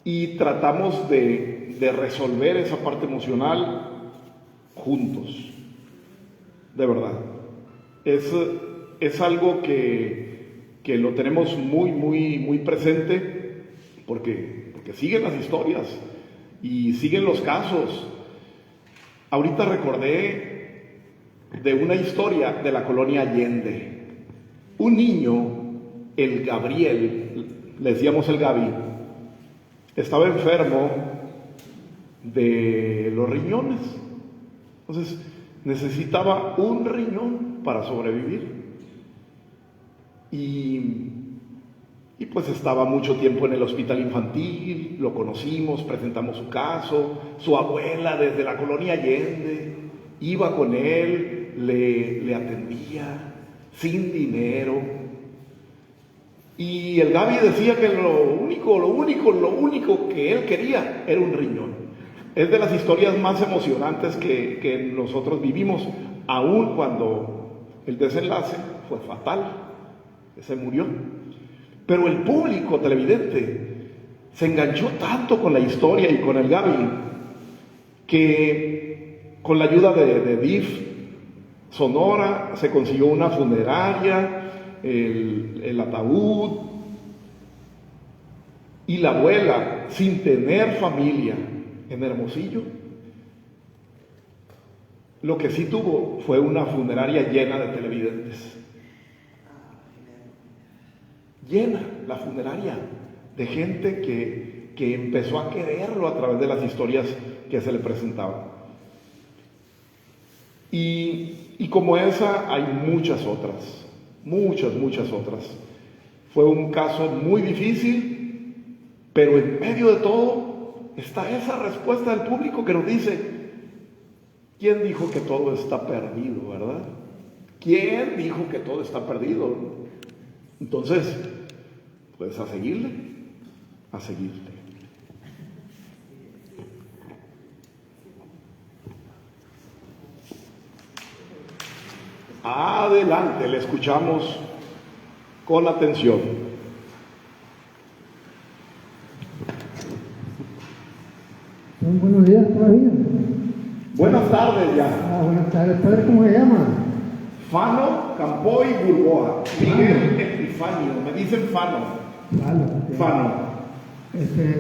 y tratamos de resolver esa parte emocional juntos. De verdad. Es algo que lo tenemos muy presente porque siguen las historias y siguen los casos. Ahorita recordé de una historia de la colonia Allende. Un niño, el Gabriel, le decíamos el Gaby, estaba enfermo de los riñones. Entonces necesitaba un riñón para sobrevivir. Y pues estaba mucho tiempo en el hospital infantil, lo conocimos, presentamos su caso, su abuela desde la colonia Allende iba con él, le atendía sin dinero. Y el Gaby decía que lo único que él quería era un riñón. Es de las historias más emocionantes que nosotros vivimos, aun cuando el desenlace fue fatal. Se murió. Pero el público televidente se enganchó tanto con la historia y con el Gaby que con la ayuda de DIF Sonora se consiguió una funeraria, el ataúd, y la abuela, sin tener familia en Hermosillo, lo que sí tuvo fue una funeraria llena de televidentes. Llena la funeraria de gente que empezó a quererlo a través de las historias que se le presentaban. Y como esa hay muchas otras, muchas otras. Fue un caso muy difícil, pero en medio de todo está esa respuesta del público que nos dice, ¿quién dijo que todo está perdido, verdad? ¿Quién dijo que todo está perdido? Entonces, pues a seguirle. Adelante, le escuchamos con atención. Buenos días todavía. Buenas tardes ya. Buenas tardes. ¿Padre cómo se llama? Fano Campoy Burgoa. Miguel Epifanio. Me dicen Fano. Fano.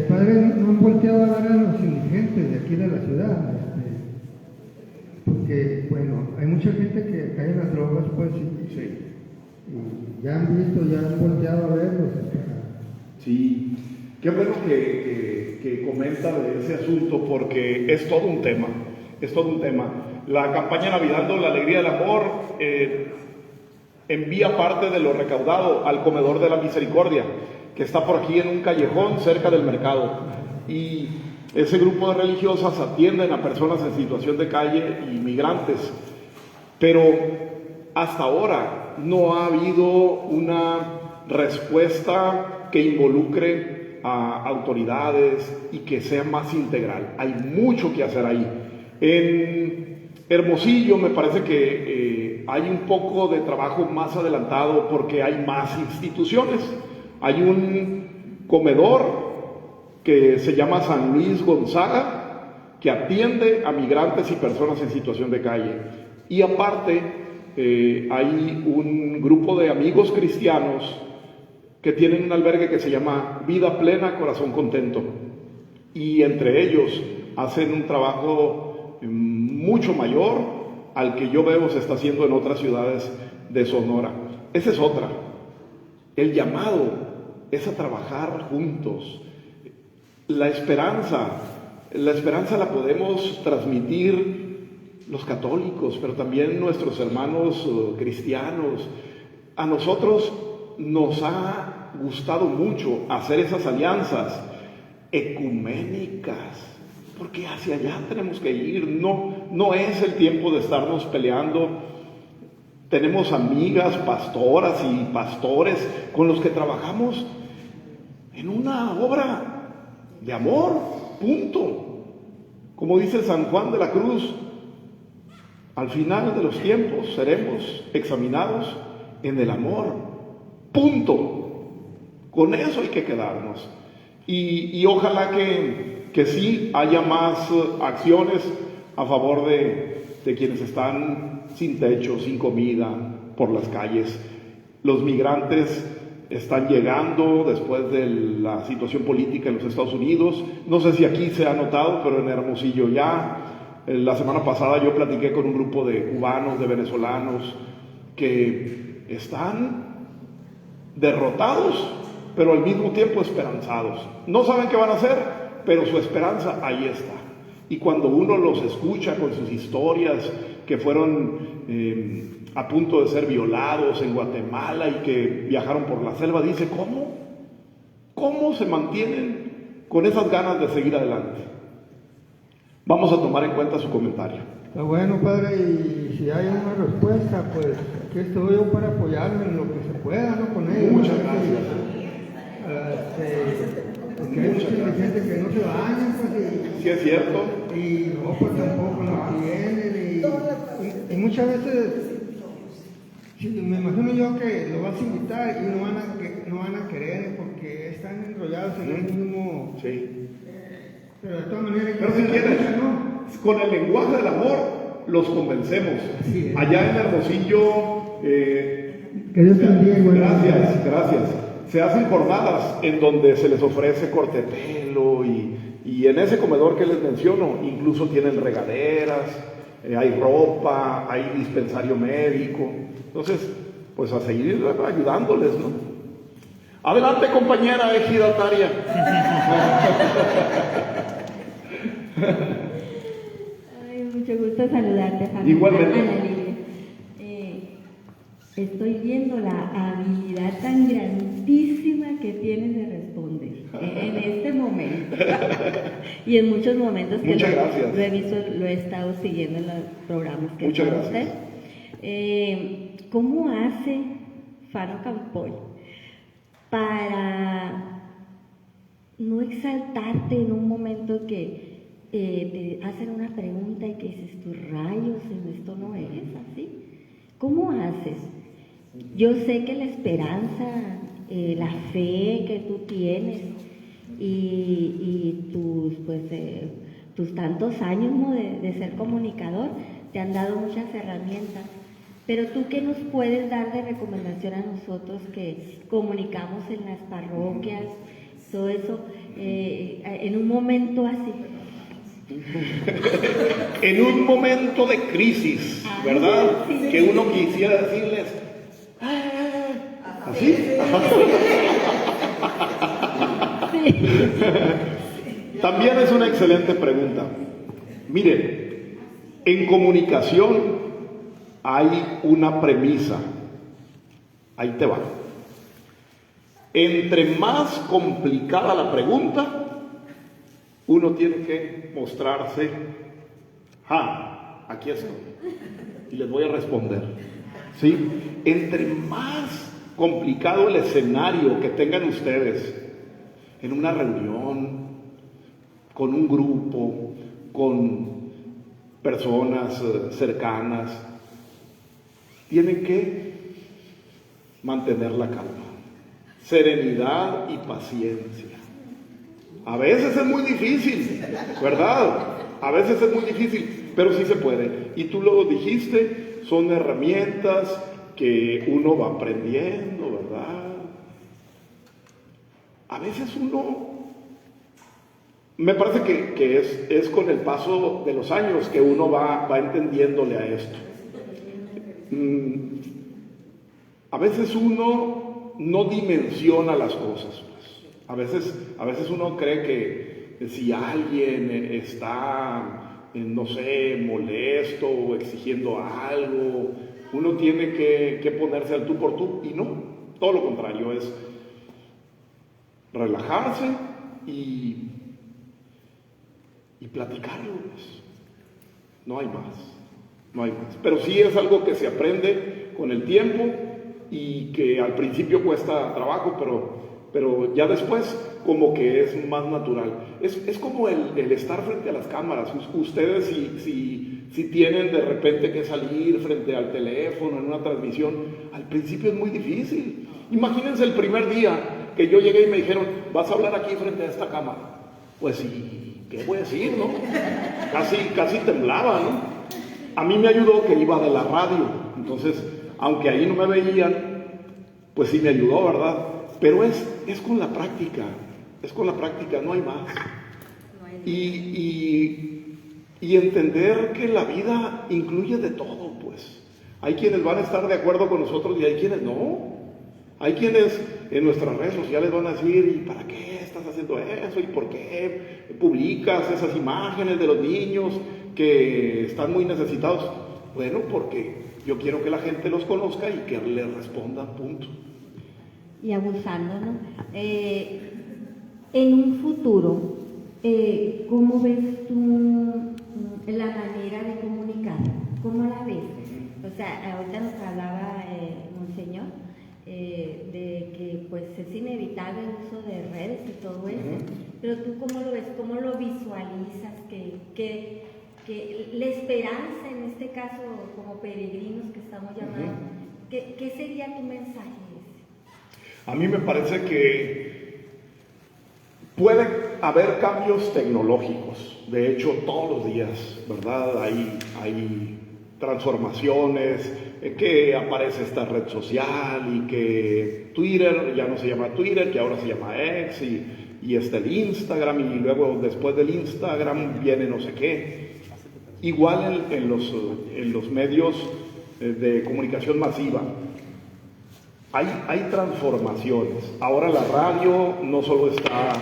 Padre, no han volteado a ver a los indigentes de aquí de la ciudad. Porque, bueno, hay mucha gente que cae en las drogas, pues, Sí. y ya han visto, ya han volteado a verlos. Sí, qué bueno que comenta de ese asunto porque es todo un tema, La campaña Navidando la Alegría del Amor envía parte de lo recaudado al Comedor de la Misericordia, que está por aquí en un callejón cerca del mercado. Y Ese grupo de religiosas atienden a personas en situación de calle y migrantes, pero hasta ahora no ha habido una respuesta que involucre a autoridades y que sea más integral. Hay mucho que hacer ahí. En Hermosillo me parece que hay un poco de trabajo más adelantado porque hay más instituciones. Hay un comedor que se llama San Luis Gonzaga, que atiende a migrantes y personas en situación de calle. Y aparte, hay un grupo de amigos cristianos que tienen un albergue que se llama Vida Plena, Corazón Contento. Y entre ellos hacen un trabajo mucho mayor al que yo veo se está haciendo en otras ciudades de Sonora. Esa es otra. El llamado es a trabajar juntos. La esperanza la podemos transmitir los católicos, pero también nuestros hermanos cristianos. A nosotros nos ha gustado mucho hacer esas alianzas ecuménicas, porque hacia allá tenemos que ir. No es el tiempo de estarnos peleando. Tenemos amigas, pastoras y pastores con los que trabajamos en una obra de amor, punto. Como dice San Juan de la Cruz, al final de los tiempos seremos examinados en el amor, punto. Con eso hay que quedarnos. Y ojalá que sí haya más acciones a favor de quienes están sin techo, sin comida, por las calles. Los migrantes están llegando después de la situación política en los Estados Unidos. No sé si aquí se ha notado, pero en Hermosillo ya. La semana pasada yo platiqué con un grupo de cubanos, de venezolanos, que están derrotados, pero al mismo tiempo esperanzados. No saben qué van a hacer, pero su esperanza ahí está. Y cuando uno los escucha con sus historias, que fueron a punto de ser violados en Guatemala y que viajaron por la selva, dice, ¿cómo se mantienen con esas ganas de seguir adelante? Vamos a tomar en cuenta su comentario. Está bueno, padre, y si hay una respuesta, pues aquí estoy yo para apoyarlo en lo que se pueda, ¿no? Con ellos. Muchas gracias. Porque hay mucha gente que no se baña, pues, Sí, es cierto. y ropa tampoco no tienen, y muchas veces, me imagino yo que lo vas a invitar y no van a querer porque están enrollados en el mismo. Sí. Pero de todas maneras, Pero si quieren, con el lenguaje del amor los convencemos. Sí, allá en Hermosillo, que Dios te bendiga, igual. gracias. Se hacen jornadas en donde se les ofrece corte de pelo y en ese comedor que les menciono incluso tienen regaderas, hay ropa, hay dispensario médico. Entonces, pues a seguir ayudándoles, ¿no? Adelante, compañera ejidataria. Ay, mucho gusto saludarte, Javier. Igualmente. Ana Lilia. Estoy viendo la habilidad tan grandísima que tienes de responder en este momento y en muchos momentos que Muchas gracias. lo he estado siguiendo en los programas que Muchas está gracias. usted. ¿Cómo hace Faro Campoy para no exaltarte en un momento que te hacen una pregunta y que dices, tus rayos, esto no es así? ¿Cómo haces? Yo sé que la esperanza, la fe que tú tienes y tus tantos años, ¿no?, de ser comunicador te han dado muchas herramientas. Pero tú, ¿qué nos puedes dar de recomendación a nosotros que comunicamos en las parroquias, todo eso, en un momento así? En un momento de crisis, ¿verdad? Sí. Que uno quisiera decirles, ¿así? También es una excelente pregunta. Mire, en comunicación hay una premisa. Ahí te va. Entre más complicada la pregunta, uno tiene que mostrarse, aquí estoy, y les voy a responder, ¿sí? Entre más complicado el escenario que tengan ustedes, en una reunión, con un grupo, con personas cercanas, tienen que mantener la calma, serenidad y paciencia. A veces es muy difícil, ¿verdad? A veces es muy difícil, pero sí se puede. Y tú lo dijiste, son herramientas que uno va aprendiendo, ¿verdad? A veces uno, me parece que es con el paso de los años que uno va entendiéndole a esto. A veces uno no dimensiona las cosas. A veces uno cree que si alguien está, no sé, molesto o exigiendo algo, uno tiene que ponerse al tú por tú, y no, todo lo contrario, es relajarse y platicarlo, pues. No hay más. Pero sí es algo que se aprende con el tiempo y que al principio cuesta trabajo, pero ya después como que es más natural. Es como el estar frente a las cámaras. Ustedes si tienen de repente que salir frente al teléfono en una transmisión, al principio es muy difícil. Imagínense el primer día que yo llegué y me dijeron, vas a hablar aquí frente a esta cámara. Pues sí, ¿qué voy a decir, no? Casi temblaba, ¿no? A mí me ayudó que iba de la radio, entonces, aunque ahí no me veían, pues sí me ayudó, ¿verdad? Pero es con la práctica, no hay más. Y entender que la vida incluye de todo, pues. Hay quienes van a estar de acuerdo con nosotros y hay quienes no. Hay quienes en nuestras redes sociales van a decir, ¿y para qué estás haciendo eso? ¿Y por qué publicas esas imágenes de los niños que están muy necesitados? Bueno, porque yo quiero que la gente los conozca y que les respondan, punto. Y abusando, ¿no? En un futuro, ¿cómo ves tú la manera de comunicar? ¿Cómo la ves? O sea, ahorita nos hablaba Monseñor de que pues es inevitable el uso de redes y todo eso, pero tú ¿cómo lo ves? ¿Cómo lo visualizas? Que la esperanza en este caso como peregrinos que estamos llamados, ¿qué sería tu mensaje? A mí me parece que puede haber cambios tecnológicos, de hecho todos los días, ¿verdad? Hay transformaciones, que aparece esta red social y que Twitter ya no se llama Twitter, que ahora se llama X, y está el Instagram, y luego después del Instagram viene no sé qué. Igual en los medios de comunicación masiva hay transformaciones. Ahora la radio no solo está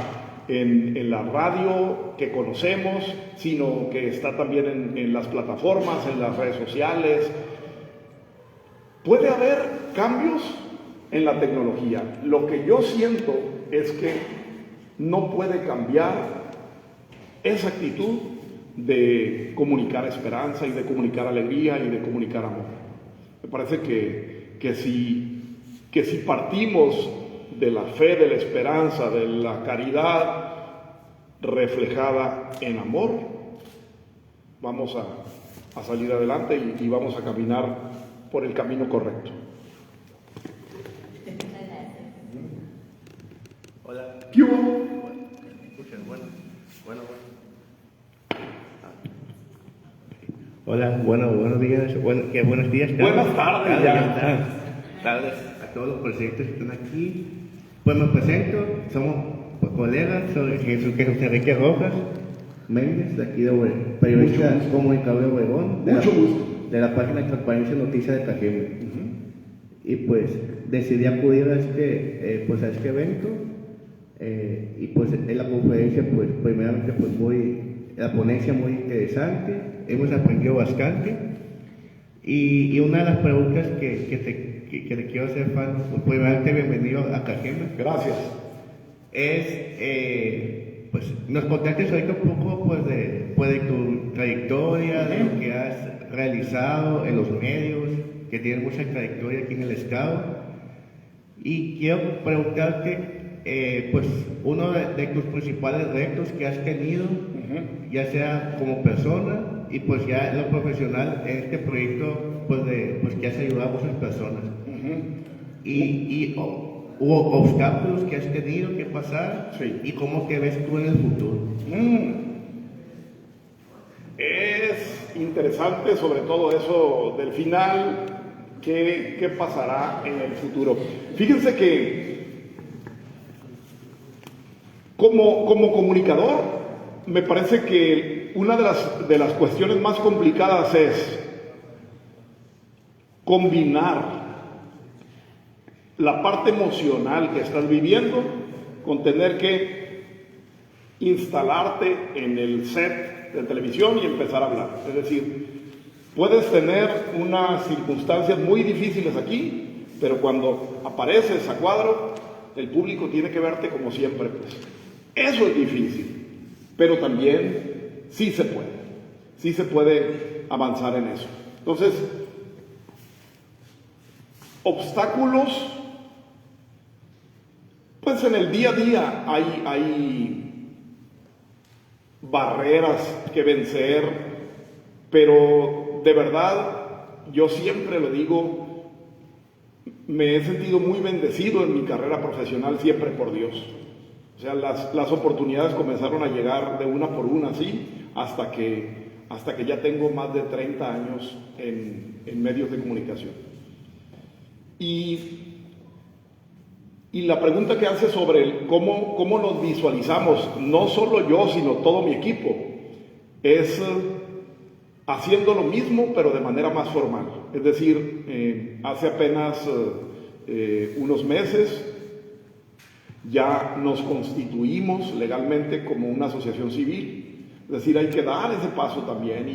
en la radio que conocemos, sino que está también en las plataformas, en las redes sociales. Puede haber cambios en la tecnología. Lo que yo siento es que no puede cambiar esa actitud de comunicar esperanza y de comunicar alegría y de comunicar amor. Me parece que si partimos de la fe, de la esperanza, de la caridad reflejada en amor, vamos a salir adelante y vamos a caminar por el camino correcto. Hola. ¿Qué hubo? Hola, buenos días. Buenos días. Buenas tardes, ya. Tardes a todos los proyectos que están aquí. Pues me presento, somos colegas, soy Jesús Enrique Rojas Méndez, de aquí de periodista comunicador de Obregón, de la página de Transparencia Noticias de Cajeme. Y pues decidí acudir a este evento, y pues en la conferencia, pues primeramente la ponencia muy interesante, hemos aprendido bastante, y una de las preguntas que le quiero hacer, Fano, pues primeramente bienvenido a Cajeme. Gracias. Es pues nos contaste ahorita un poco pues de tu trayectoria, de lo que has realizado en los medios, que tienes mucha trayectoria aquí en el estado. Y quiero preguntarte, pues uno de tus principales retos que has tenido, ya sea como persona y pues ya en lo profesional en este proyecto, pues que has ayudado a muchas personas. Hubo obstáculos que has tenido que pasar, Sí. y cómo te ves tú en el futuro. Es interesante sobre todo eso del final, qué pasará en el futuro. Fíjense que como comunicador, me parece que una de las cuestiones más complicadas es combinar la parte emocional que estás viviendo con tener que instalarte en el set de televisión y empezar a hablar. Es decir, puedes tener unas circunstancias muy difíciles aquí, pero cuando apareces a cuadro, el público tiene que verte como siempre, pues. Eso es difícil, pero también sí se puede avanzar en eso. Entonces, obstáculos, pues en el día a día hay barreras que vencer, pero de verdad, yo siempre lo digo, me he sentido muy bendecido en mi carrera profesional, siempre por Dios. O sea, las oportunidades comenzaron a llegar de una por una, así, hasta que ya tengo más de 30 años en medios de comunicación. Y la pregunta que hace sobre cómo nos visualizamos, no solo yo, sino todo mi equipo, es haciendo lo mismo, pero de manera más formal. Es decir, hace apenas unos meses ya nos constituimos legalmente como una asociación civil. Es decir, hay que dar ese paso también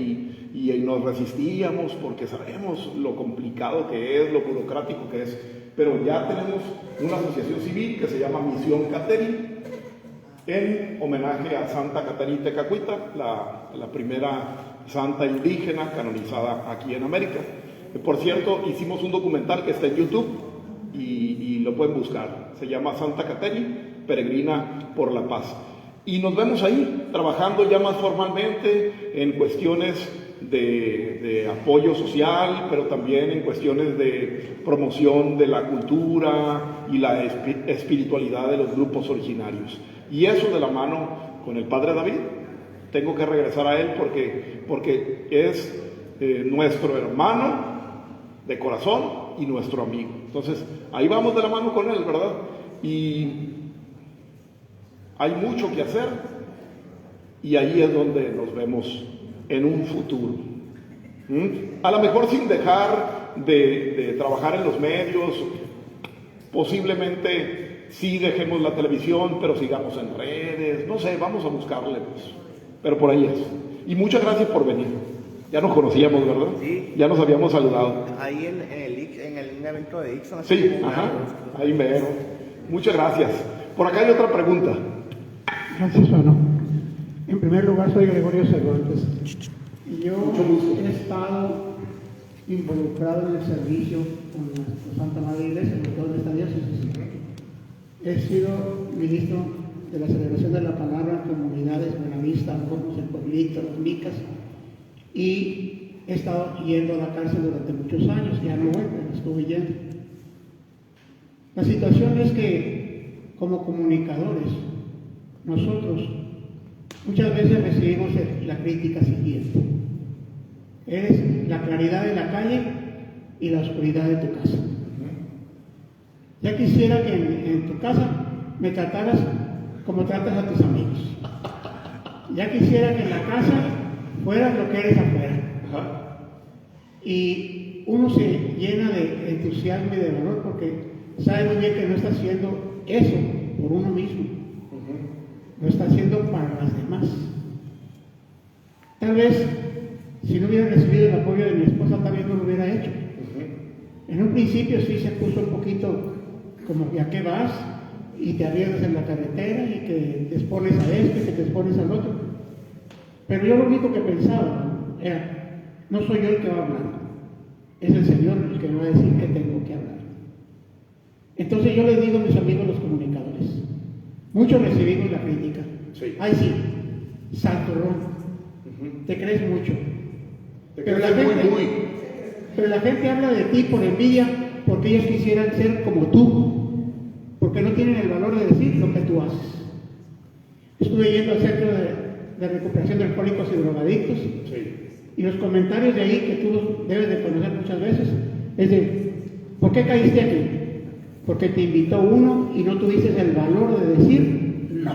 y nos resistíamos porque sabemos lo complicado que es, lo burocrático que es, pero ya tenemos una asociación civil que se llama Misión Cateri, en homenaje a Santa Caterina Tecacuita, la primera santa indígena canonizada aquí en América. Por cierto, hicimos un documental que está en YouTube y lo pueden buscar. Se llama Santa Caterina, Peregrina por la Paz. Y nos vemos ahí, trabajando ya más formalmente en cuestiones de apoyo social, pero también en cuestiones de promoción de la cultura y la espiritualidad de los grupos originarios. Y eso de la mano con el Padre David. Tengo que regresar a él porque es nuestro hermano de corazón y nuestro amigo. Entonces, ahí vamos de la mano con él, ¿verdad? Y hay mucho que hacer y ahí es donde nos vemos en un futuro. A lo mejor sin dejar de trabajar en los medios, posiblemente sí dejemos la televisión, pero sigamos en redes, no sé, vamos a buscarle, pues. Pero por ahí es. Y muchas gracias por venir. Ya nos conocíamos, ¿verdad? Sí. Ya nos habíamos saludado. Ahí en el evento de Ixon. Sí, ajá, ahí mero. Muchas gracias. Por acá hay otra pregunta. Gracias, Juan. En primer lugar, soy Gregorio Cervantes. Y yo he estado involucrado en el servicio con la Santa Madre Iglesia, en toda esta diócesis. He sido ministro de la celebración de la palabra en comunidades, Buenavista, Alcomos, El Pueblito, Las Micas, y he estado yendo a la cárcel durante muchos años, ya no vuelvo, estuve yendo. La situación es que, como comunicadores, nosotros muchas veces recibimos la crítica siguiente: eres la claridad de la calle y la oscuridad de tu casa. Ya quisiera que en tu casa me trataras como tratas a tus amigos. Ya quisiera que en la casa fueras lo que eres afuera. Y uno se llena de entusiasmo y de valor porque sabe muy bien que no está haciendo eso por uno mismo. Lo está haciendo para las demás. Tal vez, si no hubiera recibido el apoyo de mi esposa, también no lo hubiera hecho. En un principio sí se puso un poquito como, ¿y a qué vas? y te arriesgas en la carretera y que te expones a esto y que te expones al otro. Pero yo lo único que pensaba era, no soy yo el que va a hablar, es el Señor el que me va a decir que tengo que hablar. Entonces yo les digo a mis amigos los comunicadores, muchos recibimos la crítica. Sí. Ay sí, santurrón, te crees mucho. Pero la gente habla de ti por envidia, porque ellos quisieran ser como tú, porque no tienen el valor de decir lo que tú haces. Estuve yendo al centro de recuperación de alcohólicos y drogadictos, y los comentarios de ahí, que tú debes de conocer muchas veces, es de, ¿por qué caíste aquí? Porque te invitó uno y no tuviste el valor de decir no.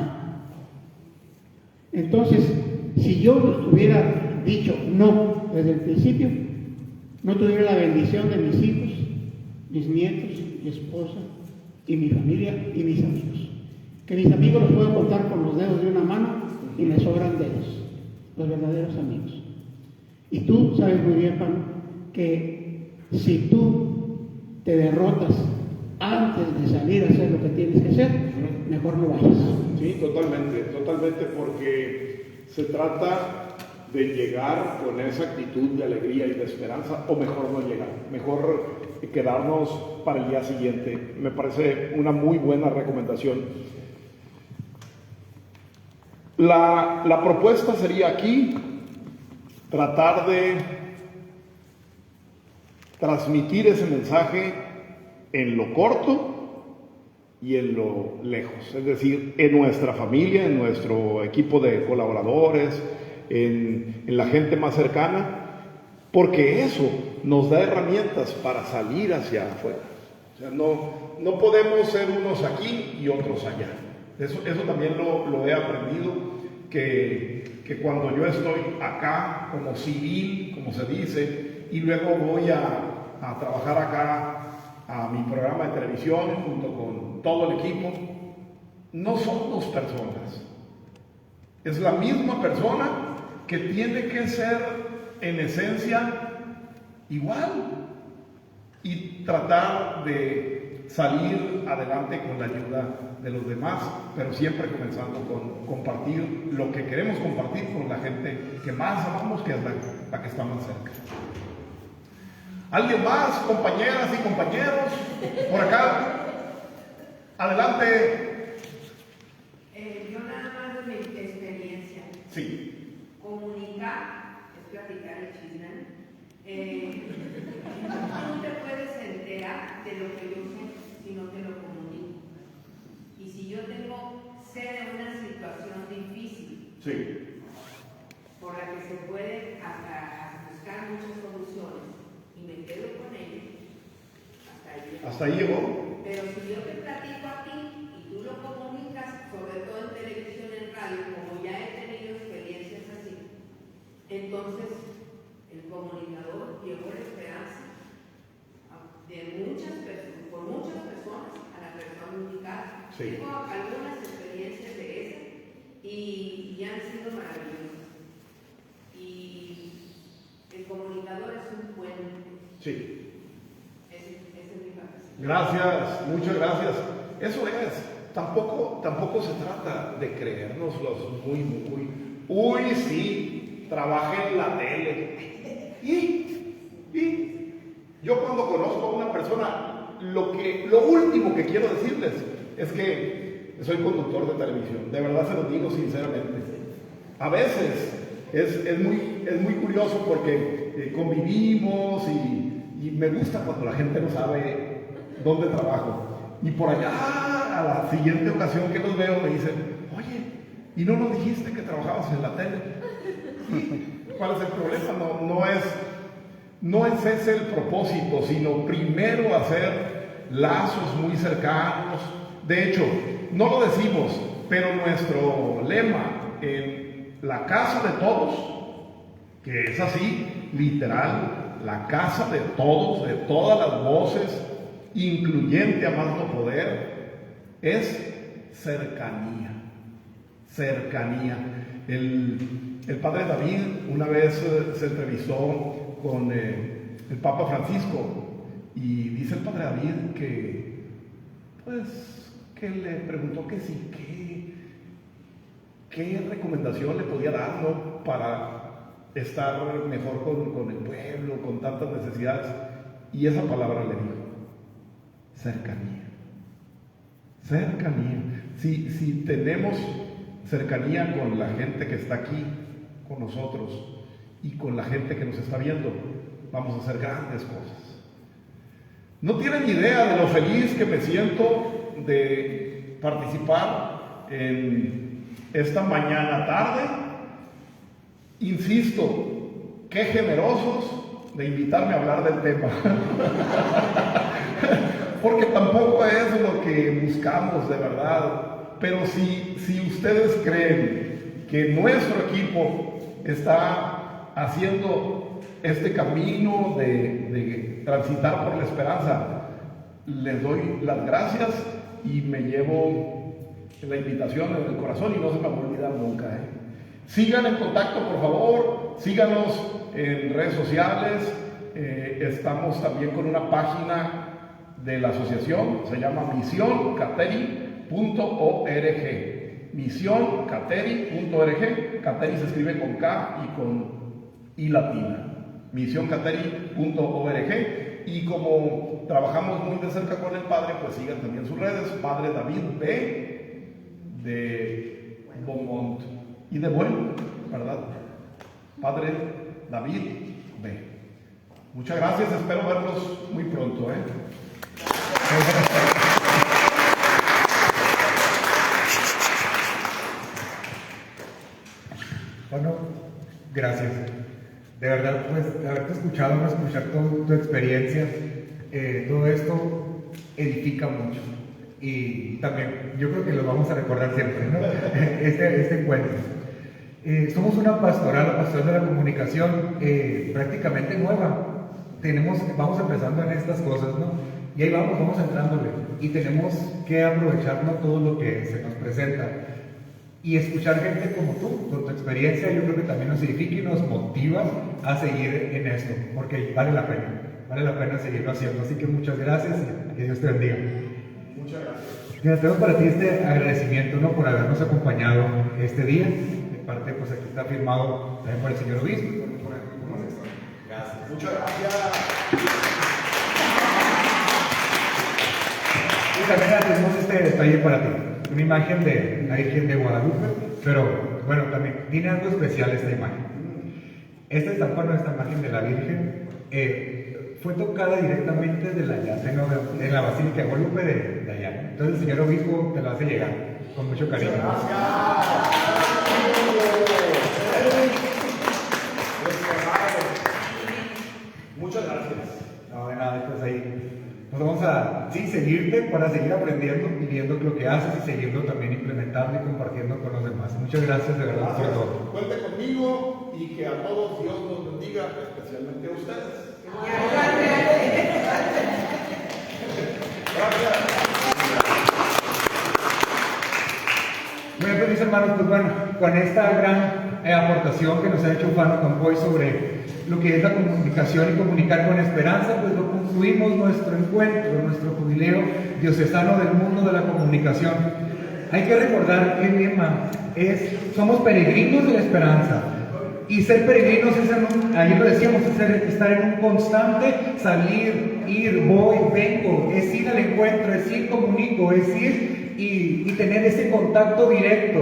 Entonces, si yo hubiera dicho no desde el principio, no tuviera la bendición de mis hijos, mis nietos, mi esposa y mi familia y mis amigos. Que mis amigos los puedo contar con los dedos de una mano y me sobran dedos, los verdaderos amigos. Y tú sabes muy bien, Pablo, que si tú te derrotas antes de salir a hacer lo que tienes que hacer, mejor no vayas. Sí, totalmente, porque se trata de llegar con esa actitud de alegría y de esperanza, o mejor no llegar, mejor quedarnos para el día siguiente. Me parece una muy buena recomendación. La propuesta sería aquí tratar de transmitir ese mensaje en lo corto y en lo lejos, es decir, en nuestra familia, en nuestro equipo de colaboradores, en la gente más cercana, porque eso nos da herramientas para salir hacia afuera. O sea, no podemos ser unos aquí y otros allá. Eso también lo he aprendido, que cuando yo estoy acá como civil, como se dice, y luego voy a trabajar acá a mi programa de televisión junto con todo el equipo, no son dos personas. Es la misma persona que tiene que ser en esencia igual y tratar de salir adelante con la ayuda de los demás, pero siempre comenzando con compartir lo que queremos compartir con la gente que más amamos, que es la que está más cerca. ¿Alguien más, compañeras y compañeros? Por acá. Adelante. Yo nada más de mi experiencia. Sí. Comunicar es platicar el chisme. No te puedes enterar de lo que yo sé si no te lo comunico. Y si yo sé de una situación difícil, Sí. por la que se puede hasta buscar muchas soluciones, y me quedo con ella, Hasta ahí llegó. pero si yo te platico a ti y tú lo comunicas, sobre todo en televisión, en radio, como ya he tenido experiencias así, entonces el comunicador llevó la esperanza por muchas personas a la persona indicada. Sí. Tengo algunas experiencias de esas y han sido maravillosas. Y el comunicador es un puente. Sí. Ese es mi papel. Gracias, muchas gracias. Eso es. Tampoco se trata de creérnoslos uy, sí, trabajé en la tele. Y yo cuando conozco a una persona, lo último que quiero decirles es que soy conductor de televisión. De verdad se lo digo sinceramente. A veces es muy curioso porque convivimos y me gusta cuando la gente no sabe dónde trabajo. Y por allá, a la siguiente ocasión que los veo, me dicen, oye, ¿y no nos dijiste que trabajabas en la tele? ¿Y cuál es el problema? No es ese el propósito, sino primero hacer lazos muy cercanos. De hecho, no lo decimos, pero nuestro lema en la casa de todos, que es así, literal, la casa de todos, de todas las voces, incluyente a más no poder, es cercanía. Cercanía. El padre David una vez se entrevistó con el Papa Francisco y dice el padre David que que le preguntó que sí, qué recomendación le podía dar, ¿no? Para estar mejor con el pueblo, con tantas necesidades. Y esa palabra le dijo: cercanía. Cercanía. Si tenemos cercanía con la gente que está aquí, con nosotros, y con la gente que nos está viendo, vamos a hacer grandes cosas. No tienen idea de lo feliz que me siento de participar en esta mañana tarde. Insisto, qué generosos de invitarme a hablar del tema. Porque tampoco es lo que buscamos de verdad. Pero si ustedes creen que nuestro equipo está haciendo este camino de transitar por la esperanza, les doy las gracias y me llevo la invitación en el corazón y no se me va a olvidar nunca. Sigan en contacto, por favor, síganos en redes sociales. Estamos también con una página de la asociación, se llama misioncateri.org. misioncateri.org. Cateri se escribe con K y con I latina. misioncateri.org. Y como trabajamos muy de cerca con el Padre, pues sigan también sus redes: Padre David B. de Beaumont y de Bueno, ¿verdad? Padre David B. Muchas gracias, espero verlos muy pronto, Bueno, gracias. De verdad, pues, haberte escuchado, escuchar tu experiencia, todo esto edifica mucho. Y también, yo creo que lo vamos a recordar siempre, ¿no? Este encuentro. Somos una pastoral, la pastoral de la comunicación, prácticamente nueva. Vamos empezando en estas cosas, ¿no? Y ahí vamos entrándole. Y tenemos que aprovecharnos todo lo que se nos presenta. Y escuchar gente como tú, con tu experiencia, yo creo que también nos edifica y nos motiva a seguir en esto, porque vale la pena seguirlo haciendo. Así que muchas gracias y que Dios te bendiga. Muchas gracias. Mira, tengo para ti este agradecimiento, ¿no?, por habernos acompañado este día. De parte, pues aquí está firmado también por el señor obispo. Gracias. Muchas gracias. Y también tenemos este detalle para ti. Una imagen de la Virgen de Guadalupe, pero bueno, también tiene algo especial esta imagen. Esta estampa, esta imagen de la Virgen, fue tocada directamente de la llave, de la Basílica de Guadalupe de allá. Entonces el señor obispo te lo hace llegar con mucho cariño. Muchas gracias. No, de nada, pues ahí. Nos vamos a seguirte para seguir aprendiendo y viendo lo que haces y seguirlo también implementando y compartiendo con los demás. Muchas gracias de verdad por todo. Cuente conmigo y que a todos Dios nos bendiga, especialmente a ustedes. Gracias. Muy bien, mis hermanos, pues bueno, con esta gran aportación que nos ha hecho Fano Campoy sobre lo que es la comunicación y comunicar con esperanza, pues lo concluimos nuestro encuentro, nuestro jubileo diocesano del mundo de la comunicación. Hay que recordar que el lema es: somos peregrinos de la esperanza. Y ser peregrinos es, ayer lo decíamos, es estar en un constante salir, ir, voy, vengo, es ir al encuentro, es ir, comunico, es ir y tener ese contacto directo.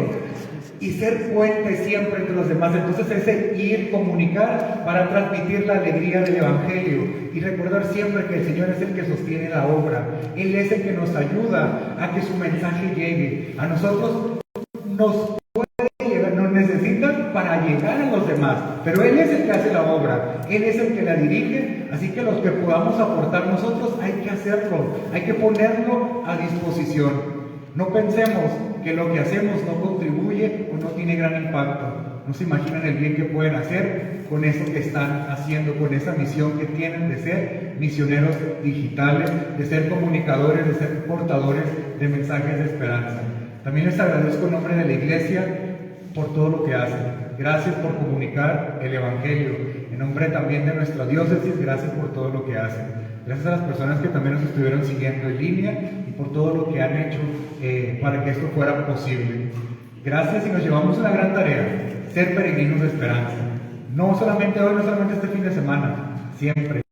Y ser puente siempre entre los demás. Entonces ese ir, comunicar para transmitir la alegría del Evangelio y recordar siempre que el Señor es el que sostiene la obra. Él es el que nos ayuda a que su mensaje llegue. A nosotros nos puede llegar, nos necesitan para llegar a los demás, pero Él es el que hace la obra, Él es el que la dirige, así que los que podamos aportar nosotros hay que hacerlo, hay que ponerlo a disposición. No pensemos que lo que hacemos no contribuye o no tiene gran impacto. No se imaginan el bien que pueden hacer con eso que están haciendo, con esa misión que tienen de ser misioneros digitales, de ser comunicadores, de ser portadores de mensajes de esperanza. También les agradezco en nombre de la Iglesia por todo lo que hacen. Gracias por comunicar el Evangelio. En nombre también de nuestra diócesis, gracias por todo lo que hacen. Gracias a las personas que también nos estuvieron siguiendo en línea y por todo lo que han hecho para que esto fuera posible. Gracias, y nos llevamos una gran tarea, ser peregrinos de esperanza. No solamente hoy, no solamente este fin de semana, siempre.